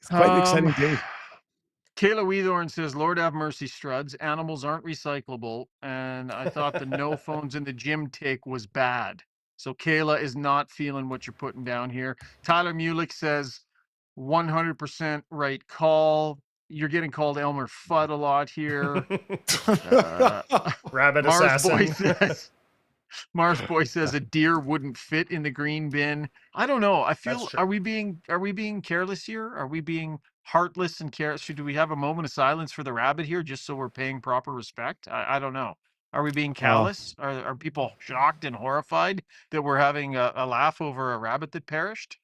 it's quite an exciting day. Kayla Weethorn says, Lord have mercy, Struds. Animals aren't recyclable. And I thought the no phones in the gym take was bad. So Kayla is not feeling what you're putting down here. Tyler Mulick says, 100% right call. You're getting called Elmer Fudd a lot here. Rabbit Mars assassin. Boy says, Mars Boy says a deer wouldn't fit in the green bin. I don't know. I feel, are we being careless here? Are we being heartless and careless? Do we have a moment of silence for the rabbit here just so we're paying proper respect? I don't know. Are we being callous? Are people shocked and horrified that we're having a laugh over a rabbit that perished?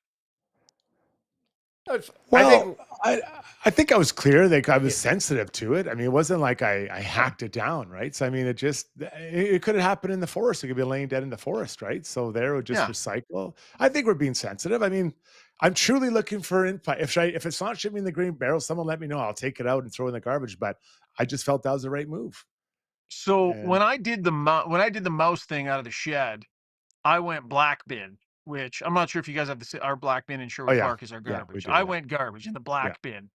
Well, I think I was clear. Like I was sensitive to it. I mean, it wasn't like I hacked it down, right? So I mean, it could have happened in the forest. It could be laying dead in the forest, right? So there would just recycle. I think we're being sensitive. I mean, I'm truly looking for input. If it's not shipping in the green barrel, someone let me know. I'll take it out and throw it in the garbage. But I just felt that was the right move. So when I did the mouse thing out of the shed, I went black bin, which I'm not sure if you guys have our black bin in Sherwood Park is our garbage. I went garbage in the black bin.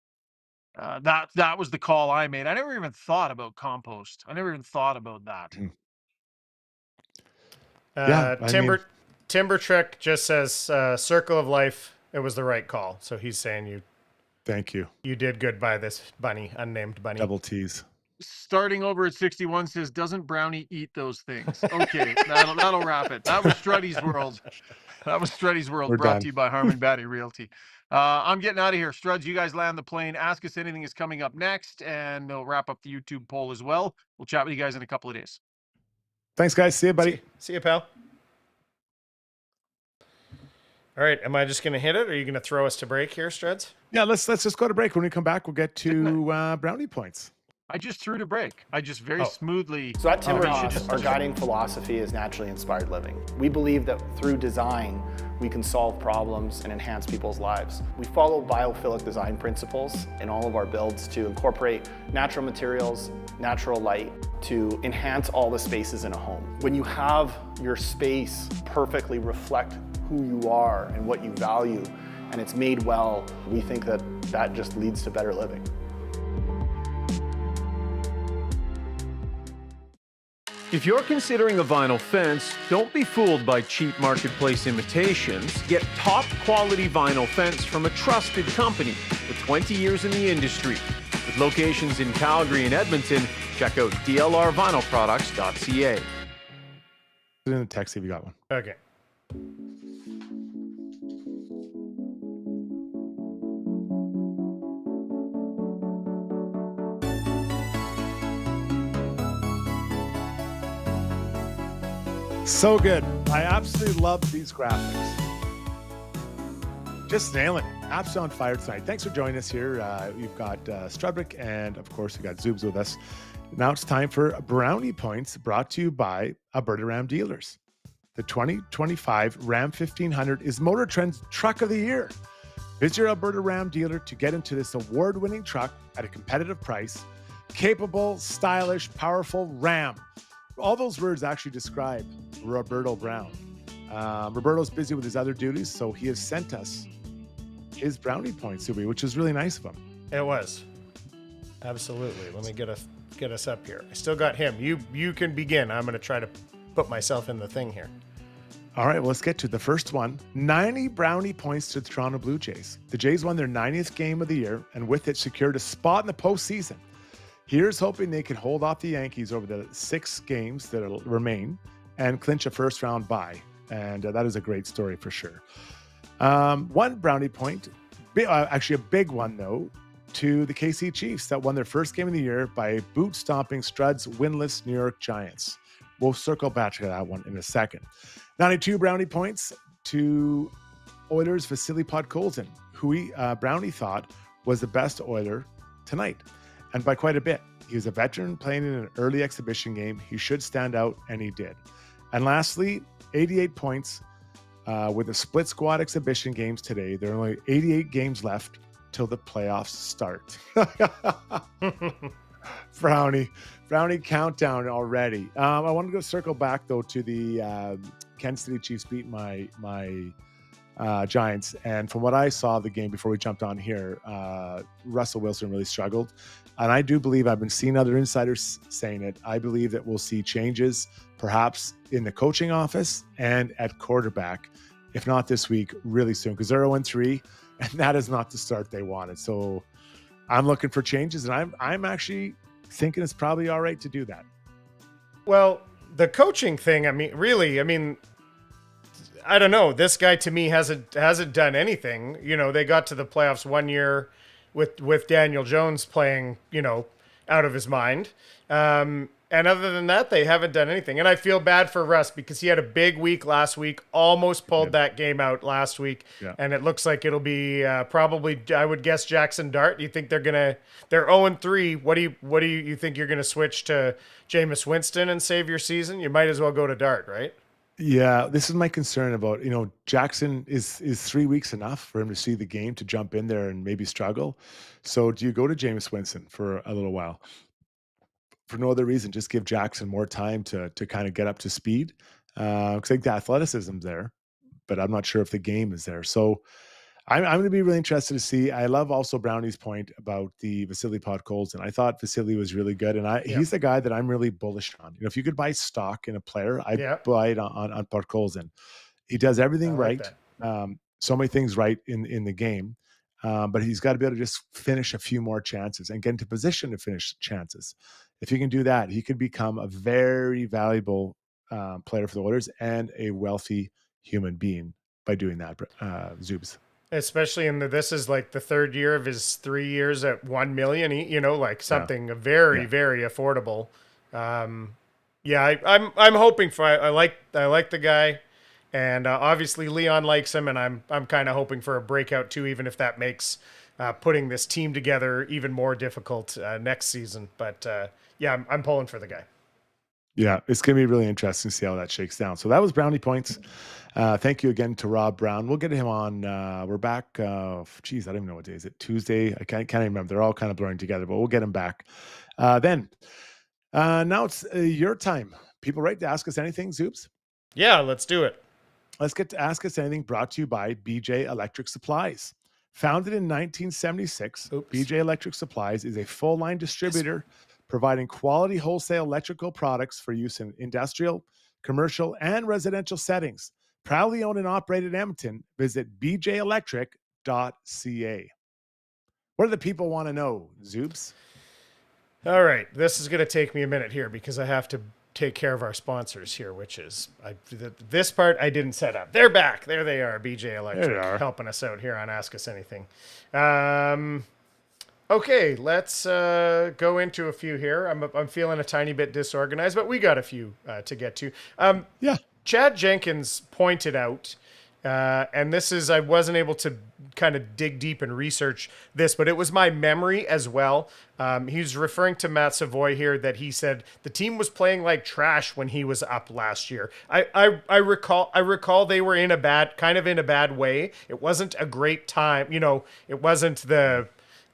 That was the call I made. I never even thought about compost. I never even thought about that. Timber Trick just says Circle of Life. It was the right call. So he's saying thank you. You did good by this bunny, unnamed bunny. Double T's. Starting over at 61 says, doesn't Brownie eat those things? Okay, that'll wrap it. That was Struddy's World. That was Struddy's World. Brought to you by Harmon Batty Realty. I'm getting out of here. Struds, you guys land the plane. Ask us anything is coming up next, and we'll wrap up the YouTube poll as well. We'll chat with you guys in a couple of days. Thanks, guys. See you, buddy. See you, pal. All right, am I just going to hit it, or are you going to throw us to break here, Struds? Yeah, let's just go to break. When we come back, we'll get to brownie points. I just threw to break. I just very smoothly. So at Timber House, our guiding philosophy is naturally inspired living. We believe that through design, we can solve problems and enhance people's lives. We follow biophilic design principles in all of our builds to incorporate natural materials, natural light, to enhance all the spaces in a home. When you have your space perfectly reflect who you are and what you value, and it's made well, we think that that just leads to better living. If you're considering a vinyl fence, don't be fooled by cheap marketplace imitations. Get top quality vinyl fence from a trusted company with 20 years in the industry. With locations in Calgary and Edmonton, check out dlrvinylproducts.ca. Put it in the text if you got one. Okay. So good. I absolutely love these graphics. Just nailing it. Apps on fire tonight. Thanks for joining us here. We've got Strudwick, and of course we got Zoobs with us. Now it's time for Brownie Points, brought to you by Alberta Ram Dealers. The 2025 Ram 1500 is Motor Trend's Truck of the Year. Visit your Alberta Ram dealer to get into this award-winning truck at a competitive price. Capable, stylish, powerful Ram. All those words actually describe Roberto Brown. Roberto's busy with his other duties, so he has sent us his brownie points, which is really nice of him. It was. Absolutely. Let me get us up here. I still got him. You can begin. I'm going to try to put myself in the thing here. All right, well, let's get to the first one. 90 brownie points to the Toronto Blue Jays. The Jays won their 90th game of the year, and with it secured a spot in the postseason. Here's hoping they can hold off the Yankees over the 6 games that remain and clinch a first-round bye. And that is a great story for sure. One brownie point, actually a big one, though. to the KC Chiefs that won their first game of the year by boot-stomping Strud's winless New York Giants. We'll circle back to that one in a second. 92 brownie points to Oilers' Vasily Podkolzin, who Brownie thought was the best Oiler tonight, and by quite a bit. He was a veteran playing in an early exhibition game. He should stand out, and he did. And lastly, 88 points with the split squad exhibition games today. There are only 88 games left till the playoffs start. Brownie countdown already. I want to go circle back though to the Kansas City Chiefs beat my Giants, and from what I saw of the game before we jumped on here, Russell Wilson really struggled, and I do believe, I've been seeing other insiders saying it, I believe that we'll see changes perhaps in the coaching office and at quarterback, if not this week, really soon, because they're 0-3, and that is not the start they wanted. So I'm looking for changes, and I'm actually thinking it's probably all right to do that. Well, the coaching thing, I mean, I don't know. This guy to me hasn't done anything. You know, they got to the playoffs one year with Daniel Jones playing, you know, out of his mind. And other than that, they haven't done anything. And I feel bad for Russ because he had a big week last week, almost pulled that game out last week. Yeah. And it looks like it'll be probably, I would guess, Jackson Dart. You think they're 0-3. What do you think you're going to switch to Jameis Winston and save your season? You might as well go to Dart, right? Yeah, this is my concern about, Jackson is 3 weeks enough for him to see the game, to jump in there and maybe struggle. So do you go to Jameis Winston for a little while? For no other reason, just give Jackson more time to kind of get up to speed. Because I think the athleticism's there, but I'm not sure if the game is there. So I'm going to be really interested to see. I love also Brownie's point about the Vasily Podkolzin. I thought Vasily was really good, and he's the guy that I'm really bullish on. If you could buy stock in a player, I'd buy it on Podkolzin. He does everything right. So many things right in the game, but he's got to be able to just finish a few more chances and get into position to finish chances. If he can do that, he could become a very valuable player for the Oilers and a wealthy human being by doing that, Zoobs. Especially this is like the third year of his 3 years at $1 million, something very, very affordable. I'm hoping for, I like the guy, and obviously Leon likes him, and I'm kind of hoping for a breakout too, even if that makes putting this team together even more difficult next season. But I'm pulling for the guy. Yeah, it's going to be really interesting to see how that shakes down. So that was Brownie Points. Thank you again to Rob Brown. We'll get him on. We're back. I don't even know what day is it. Tuesday. I can't even remember. They're all kind of blurring together, but we'll get him back. Then now it's your time. People write to ask us anything, Zoobs? Yeah, let's do it. Let's get to Ask Us Anything, brought to you by BJ Electric Supplies. Founded in 1976, BJ Electric Supplies is a full-line distributor providing quality wholesale electrical products for use in industrial, commercial, and residential settings. Proudly owned and operated in Edmonton. Visit bjelectric.ca. What do the people want to know, Zoobs? All right. This is going to take me a minute here because I have to take care of our sponsors here, which is this part I didn't set up. They're back. There they are, BJ Electric, helping us out here on Ask Us Anything. Okay, let's go into a few here. I'm feeling a tiny bit disorganized, but we got a few to get to. Chad Jenkins pointed out, and this is, I wasn't able to kind of dig deep and research this, but it was my memory as well. He's referring to Matt Savoie here, that he said the team was playing like trash when he was up last year. I recall they were in a bad way. It wasn't a great time. It wasn't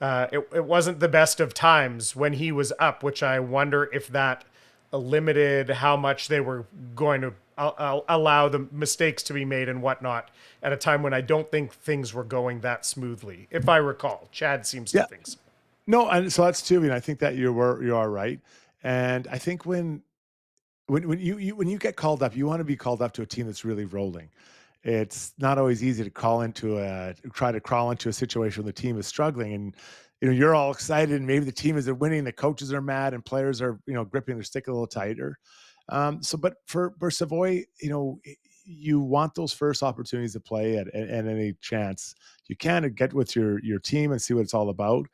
it wasn't the best of times when he was up, which I wonder if that limited how much they were going to allow the mistakes to be made and whatnot at a time when I don't think things were going that smoothly. If I recall, Chad seems to think so. No, and so that's too. I mean, I think that you are right, and I think when you get called up, you want to be called up to a team that's really rolling. It's not always easy to try to crawl into a situation where the team is struggling, and you're all excited, and maybe the team is winning, the coaches are mad, and players are gripping their stick a little tighter. But for Savoie, you want those first opportunities to play at any chance you can to get with your team and see what it's all about.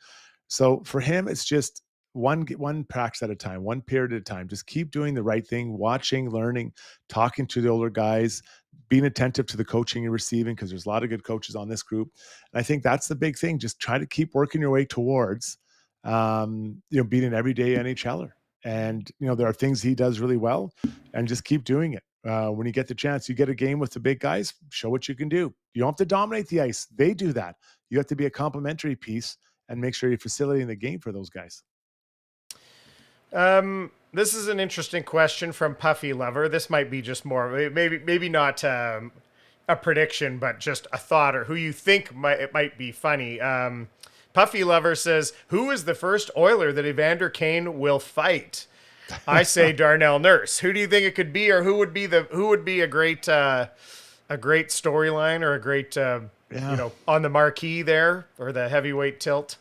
So for him, it's just one practice at a time, one period at a time. Just keep doing the right thing, watching, learning, talking to the older guys, being attentive to the coaching you're receiving, because there's a lot of good coaches on this group. And I think that's the big thing. Just try to keep working your way towards, being an everyday NHLer. And, there are things he does really well, and just keep doing it. When you get the chance, you get a game with the big guys, show what you can do. You don't have to dominate the ice. They do that. You have to be a complementary piece and make sure you're facilitating the game for those guys. This is an interesting question from Puffy Lover. This might be just more, maybe not a prediction, but just a thought, or who you think it might be funny. Puffy Lover says, "Who is the first Oiler that Evander Kane will fight?" I say Darnell Nurse. Who do you think it could be, or who would be a great storyline, or a great on the marquee there, or the heavyweight tilt?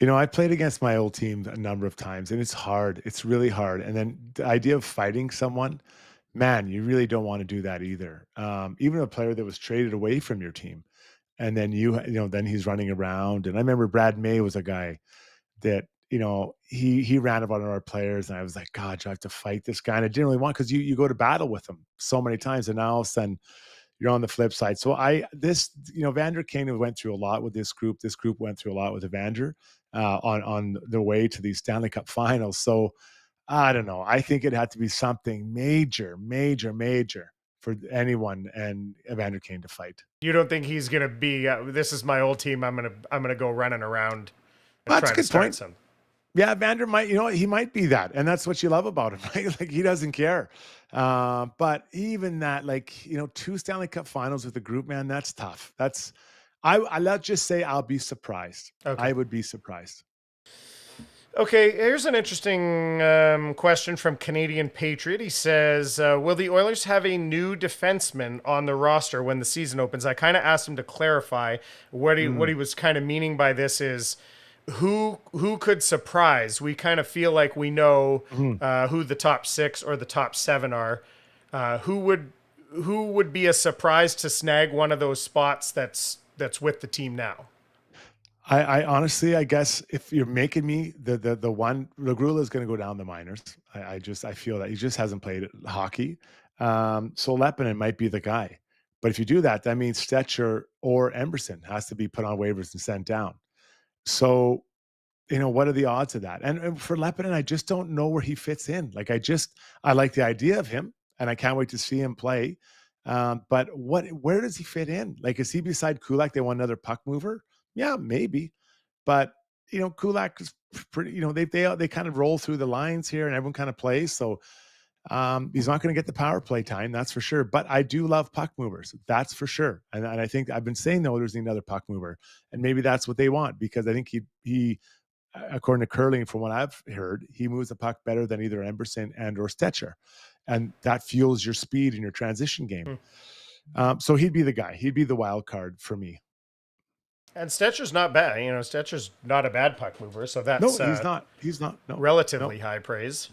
I played against my old team a number of times, and it's hard. It's really hard. And then the idea of fighting someone, man, you really don't want to do that either. Even a player that was traded away from your team, and then then he's running around. And I remember Brad May was a guy that he ran about on our players, and I was like, God, do I have to fight this guy? And I didn't really want, because you go to battle with him so many times, and now all of a sudden you're on the flip side. So Evander Kane went through a lot with this group. This group went through a lot with Evander on the way to these Stanley Cup finals. So I don't know. I think it had to be something major for anyone and Evander Kane to fight. You don't think he's going to be, this is my old team, I'm going to go running around and That's try a to good start point. some. Yeah, Evander might, he might be that. And that's what you love about him, right? Like, he doesn't care. But even that, 2 Stanley Cup finals with the group, man, that's tough. Let's just say I'll be surprised. Okay. I would be surprised. Okay, here's an interesting question from Canadian Patriot. He says, will the Oilers have a new defenseman on the roster when the season opens? I kind of asked him to clarify what he was kind of meaning by this is, who could surprise? We kind of feel like we know who the top 6 or the top 7 are. Who would be a surprise to snag one of those spots that's with the team now? I honestly, I guess if you're making me the one, Regula is going to go down the minors. I feel that he just hasn't played hockey. So Leppinen might be the guy. But if you do that, that means Stetcher or Emberson has to be put on waivers and sent down. So, what are the odds of that? And for Leppinen, I just don't know where he fits in. I like the idea of him, and I can't wait to see him play. But where does he fit in? Is he beside Kulak? They want another puck mover? Yeah, maybe. But, Kulak is pretty, they kind of roll through the lines here, and everyone kind of plays. So he's not going to get the power play time, that's for sure. But I do love puck movers, that's for sure. And I think I've been saying the Oilers need another puck mover, and maybe that's what they want, because I think he according to Curling, from what I've heard, he moves the puck better than either Emberson and or Stetcher, and that fuels your speed in your transition game. So he'd be the guy. He'd be the wild card for me. And Stetcher's not bad. Stetcher's not a bad puck mover, so that's He's not. No. Relatively high praise.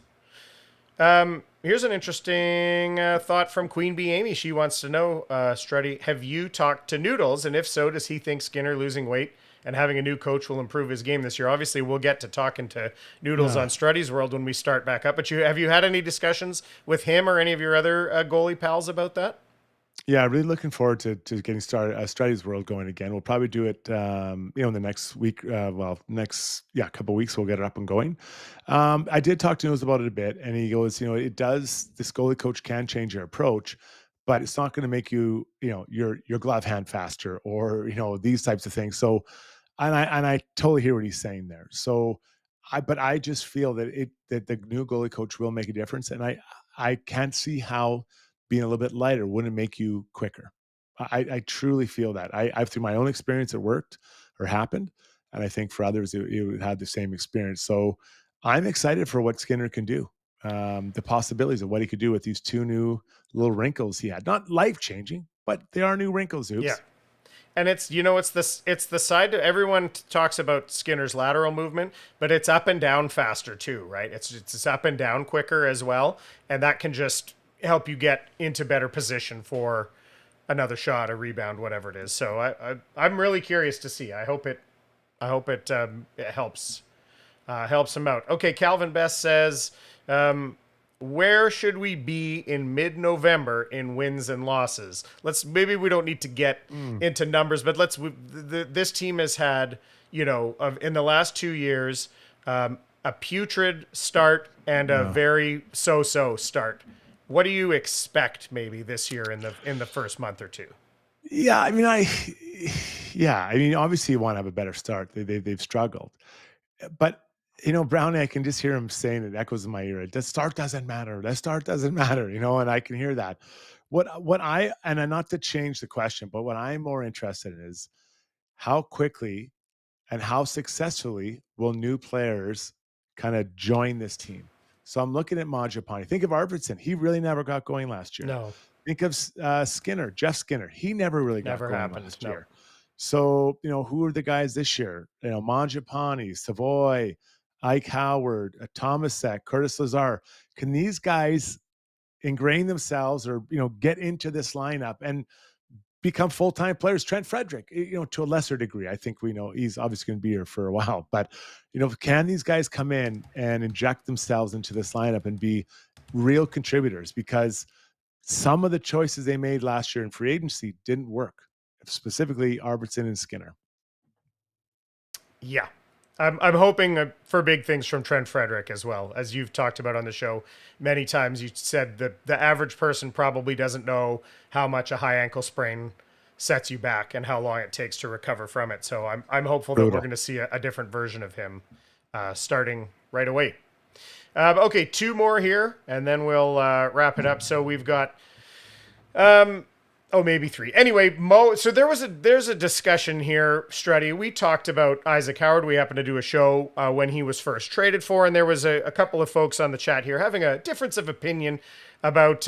Here's an interesting thought from Queen Bee Amy. She wants to know, Struddy, have you talked to Noodles? And if so, does he think Skinner losing weight and having a new coach will improve his game this year? Obviously, we'll get to talking to Noodles on Struddy's World when we start back up. But have you had any discussions with him or any of your other goalie pals about that? Yeah, really looking forward to getting started. Struddy's World going again. We'll probably do it, in the next week. Couple weeks we'll get it up and going. I did talk to Noodles about it a bit, and he goes, it does. This goalie coach can change your approach, but it's not going to make you, your glove hand faster, or these types of things. So, and I totally hear what he's saying there. So, I just feel that the new goalie coach will make a difference, and I can't see how being a little bit lighter wouldn't make you quicker. I truly feel that. I've through my own experience, it worked or happened, and I think for others it would have the same experience. So I'm excited for what Skinner can do. The possibilities of what he could do with these 2 new little wrinkles he had. Not life changing, but they are new wrinkles. Oops. Yeah. And it's the side that everyone talks about Skinner's lateral movement, but it's up and down faster too, right? It's up and down quicker as well, and that can just help you get into better position for another shot, a rebound, whatever it is. So I'm really curious to see. I hope I hope it helps him out. Okay, Calvin Best says, where should we be in mid-November in wins and losses? Maybe we don't need to get into numbers, but this team has had, in the last 2 years, a putrid start and a very so-so start. What do you expect maybe this year in the first month or two? Yeah, I mean, obviously you want to have a better start. They've struggled, but Brown, I can just hear him saying it echoes in my ear. The start doesn't matter. The start doesn't matter, and I can hear that. And not to change the question, but what I'm more interested in is how quickly and how successfully will new players kind of join this team. So I'm looking at Mangiapane. Think of Arvidsson. He really never got going last year. No. Think of Skinner, Jeff Skinner. He never really got going last year. So, who are the guys this year? Mangiapane, Savoie, Ike Howard, Tomasek, Curtis Lazar. Can these guys ingrain themselves or, get into this lineup and become full-time players? Trent Frederick, to a lesser degree. I think we know he's obviously going to be here for a while. But, can these guys come in and inject themselves into this lineup and be real contributors? Because some of the choices they made last year in free agency didn't work, specifically Arvidsson and Skinner. Yeah. I'm hoping for big things from Trent Frederick as well. As you've talked about on the show many times, you said that the average person probably doesn't know how much a high ankle sprain sets you back and how long it takes to recover from it. So I'm hopeful that we're going to see a different version of him starting right away. Okay, 2 more here, and then we'll wrap it up. So we've got... maybe 3. Anyway, Mo. So there's a discussion here, Struddy. We talked about Isaac Howard. We happened to do a show when he was first traded for, and there was a couple of folks on the chat here having a difference of opinion about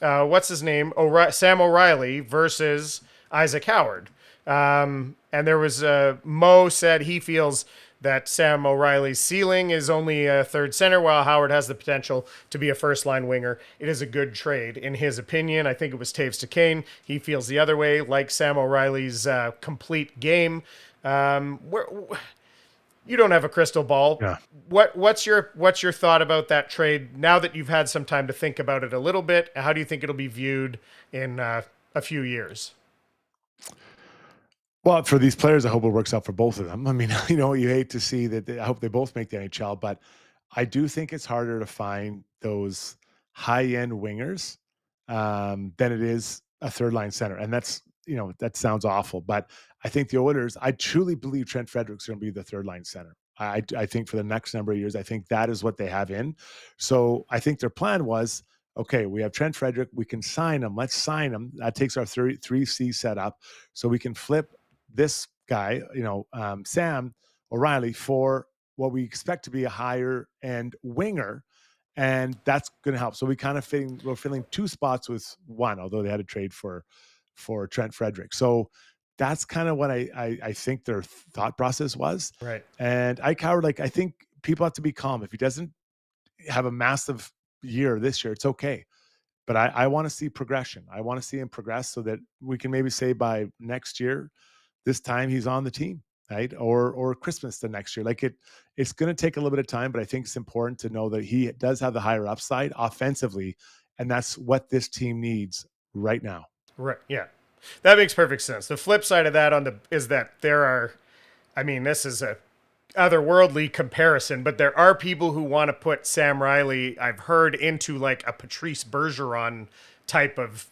what's his name, Sam O'Reilly versus Isaac Howard. And there was Mo said he feels that Sam O'Reilly's ceiling is only a third center, while Howard has the potential to be a first-line winger. It is a good trade, in his opinion. I think it was Taves to Kane. He feels the other way, like Sam O'Reilly's complete game. You don't have a crystal ball. Yeah. What's your thought about that trade now that you've had some time to think about it a little bit? How do you think it'll be viewed in a few years? Well, for these players, I hope it works out for both of them. I mean, you hate to see that. I hope they both make the NHL, but I do think it's harder to find those high-end wingers than it is a third-line center. And that's, that sounds awful, but I think the Oilers, I truly believe Trent Frederick's going to be the third-line center. I think for the next number of years, I think that is what they have in. So I think their plan was, okay, we have Trent Frederick. We can sign him. Let's sign him. That takes our 3C setup so we can flip this guy, Sam O'Reilly, for what we expect to be a higher end winger, and that's going to help. So we're filling 2 spots with 1, although they had a trade for Trent Frederick. So that's kind of what I think their thought process was. Right. And Ike Howard, I think people have to be calm. If he doesn't have a massive year this year, it's okay. But I want to see progression. I want to see him progress so that we can maybe say by next year, this time he's on the team, right? Or Christmas the next year. It's going to take a little bit of time, but I think it's important to know that he does have the higher upside offensively, and that's what this team needs right now. Right. Yeah, that makes perfect sense. The flip side of that is that there are, this is a otherworldly comparison, but there are people who want to put Sam Riley, I've heard, into like a Patrice Bergeron type of,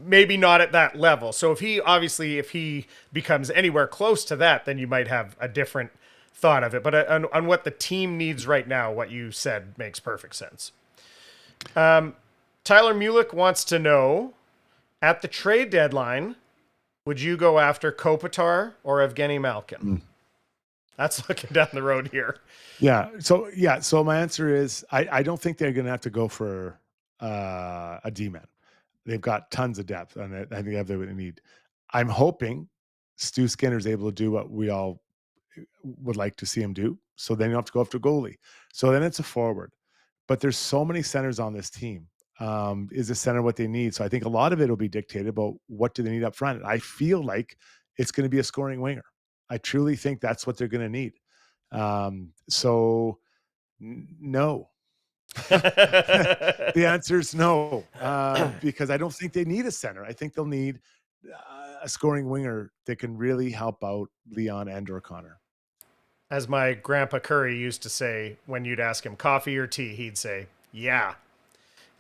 maybe not at that level. So if he becomes anywhere close to that, then you might have a different thought of it. But on what the team needs right now, what you said makes perfect sense. Tyler Mulick wants to know, at the trade deadline, would you go after Kopitar or Evgeny Malkin? That's looking down the road here. Yeah. So my answer is I don't think they're going to have to go for a D-man. They've got tons of depth, and I think they have what they need. I'm hoping Stu Skinner is able to do what we all would like to see him do. So then you don't have to go after a goalie. So then it's a forward. But there's so many centers on this team. Is the center what they need? So I think a lot of it will be dictated about what do they need up front. And I feel like it's going to be a scoring winger. I truly think that's what they're going to need. So no. The answer is no, because I don't think they need a center. I think they'll need a scoring winger that can really help out Leon and or Connor. As my grandpa Curry used to say, when you'd ask him coffee or tea, he'd say, yeah.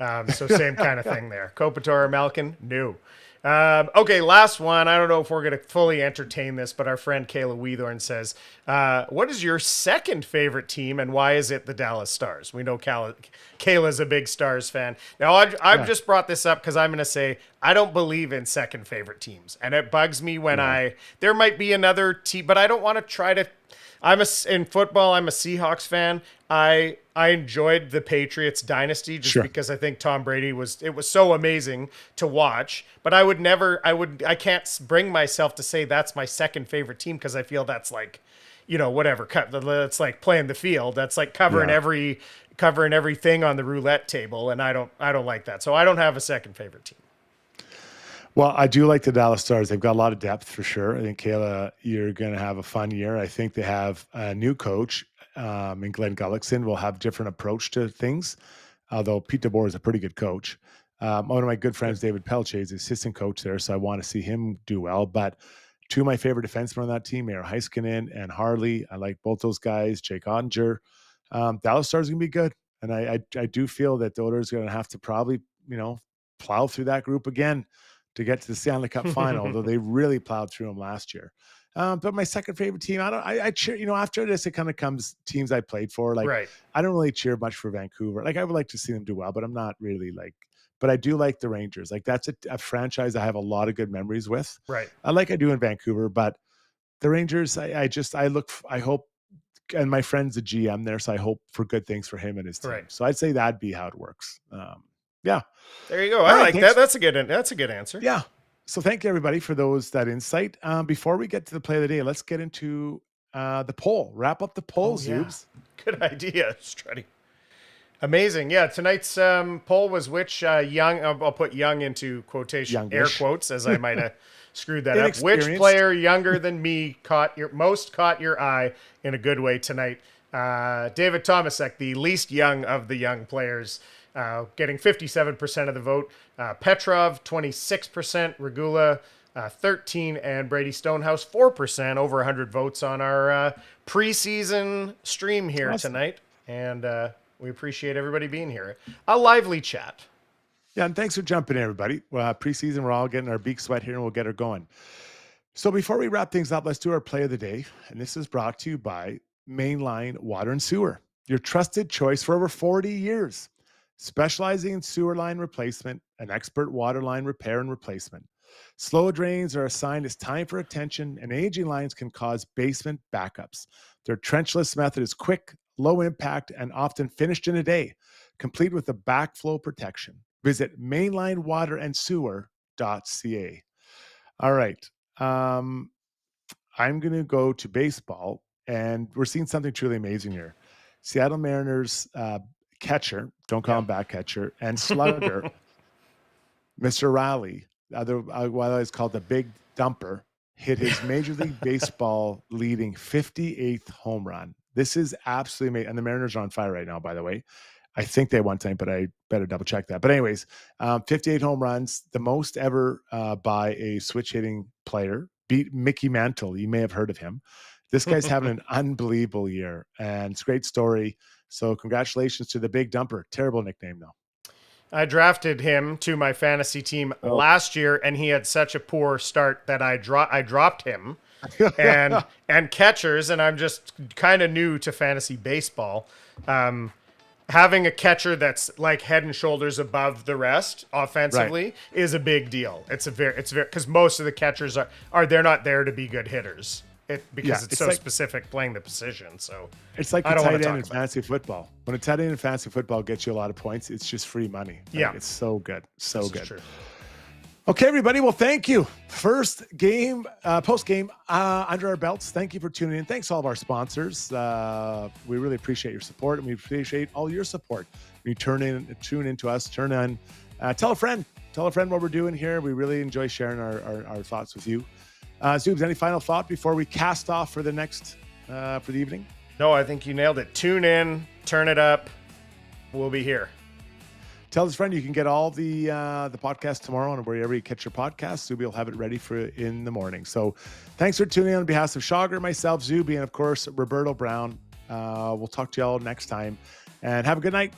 So same kind of thing there. Kopitar, Malkin, no. Okay, last one. I don't know if we're going to fully entertain this, but our friend Kayla Weethorn says, what is your second favorite team and why is it the Dallas Stars? We know Kayla's a big Stars fan. Now, I've just brought this up because I'm going to say I don't believe in second favorite teams. And it bugs me when there might be another team, but I don't want to try to. In football, I'm a Seahawks fan. I enjoyed the Patriots dynasty just because I think Tom Brady was so amazing to watch, but I can't bring myself to say that's my second favorite team because I feel that's like, whatever. It's like playing the field. That's like covering everything on the roulette table. And I don't like that. So I don't have a second favorite team. Well, I do like the Dallas Stars. They've got a lot of depth for sure. I think, Kayla, you're going to have a fun year. I think they have a new coach in Glenn Gullickson will have different approach to things, although Pete DeBoer is a pretty good coach. One of my good friends, David Pelche, is the assistant coach there, so I want to see him do well. But two of my favorite defensemen on that team, Mayor Heiskanen and Harley, I like both those guys, Jake Ottinger. Dallas Stars are going to be good. And I do feel that the Oilers are going to have to probably, plow through that group again to get to the Stanley Cup final, although they really plowed through them last year. But my second favorite team, I cheer, after this, it kind of comes teams I played for. Like, I don't really cheer much for Vancouver. Like, I would like to see them do well, but I'm not really but I do like the Rangers. Like, that's a franchise I have a lot of good memories with. Right. I do in Vancouver, but the Rangers, I hope, and my friend's a GM there, so I hope for good things for him and his team. Right. So I'd say that'd be how it works. Yeah. There you go. I like that. That's a good answer. Yeah. So thank you, everybody, for that insight. Before we get to the play of the day, let's get into the poll. Wrap up the poll, Zoobs. Good idea, Struddy. Amazing. Yeah, tonight's poll was which young, I'll put young into quotation, air quotes, as I might have screwed that up. Which player younger than me caught your eye in a good way tonight? David Tomasek, the least young of the young players, getting 57% of the vote. Petrov, 26%. Regula, 13%. And Brady Stonehouse, 4%. Over 100 votes on our preseason stream here tonight. And we appreciate everybody being here. A lively chat. Yeah, and thanks for jumping in, everybody. Preseason, we're all getting our beaks wet here, and we'll get her going. So before we wrap things up, let's do our play of the day. And this is brought to you by Mainline Water and Sewer, your trusted choice for over 40 years. Specializing in sewer line replacement and expert water line repair and replacement. Slow drains are a sign it's time for attention, and aging lines can cause basement backups. Their trenchless method is quick, low impact, and often finished in a day, complete with a backflow protection. Visit mainlinewaterandsewer.ca. All right. I'm going to go to baseball, and we're seeing something truly amazing here. Seattle Mariners catcher, don't call him back catcher, and slugger, Mr. Raleigh, otherwise called the Big Dumper, hit his Major League Baseball leading 58th home run. This is absolutely amazing. And the Mariners are on fire right now, by the way. I think they won tonight, but I better double check that. But anyways, 58 home runs, the most ever by a switch hitting player. Beat Mickey Mantle. You may have heard of him. This guy's having an unbelievable year, and it's a great story. So congratulations to the Big Dumper. Terrible nickname, though. I drafted him to my fantasy team last year, and he had such a poor start that I dropped him. and catchers, and I'm just kind of new to fantasy baseball. Having a catcher that's like head and shoulders above the rest offensively is a big deal. It's very because most of the catchers they're not there to be good hitters. Because it's so specific playing the position. So it's like the tight end in fantasy football. When a tight end in fantasy football gets you a lot of points, it's just free money. It's so good. So good. True. Okay, everybody. Well, thank you. First game, post game under our belts. Thank you for tuning in. Thanks to all of our sponsors. We really appreciate your support, and we appreciate all your support. When you tune in to us, turn on, tell a friend what we're doing here. We really enjoy sharing our thoughts with you. Zoobs, any final thought before we cast off for the next for the evening? No, I think you nailed it. Tune in, turn it up. We'll be here. Tell his friend you can get all the podcast tomorrow on wherever you catch your podcast. Zuby will have it ready for in the morning. So thanks for tuning in on behalf of Schauger, myself, Zuby, and of course, Roberto Brown. We'll talk to y'all next time and have a good night.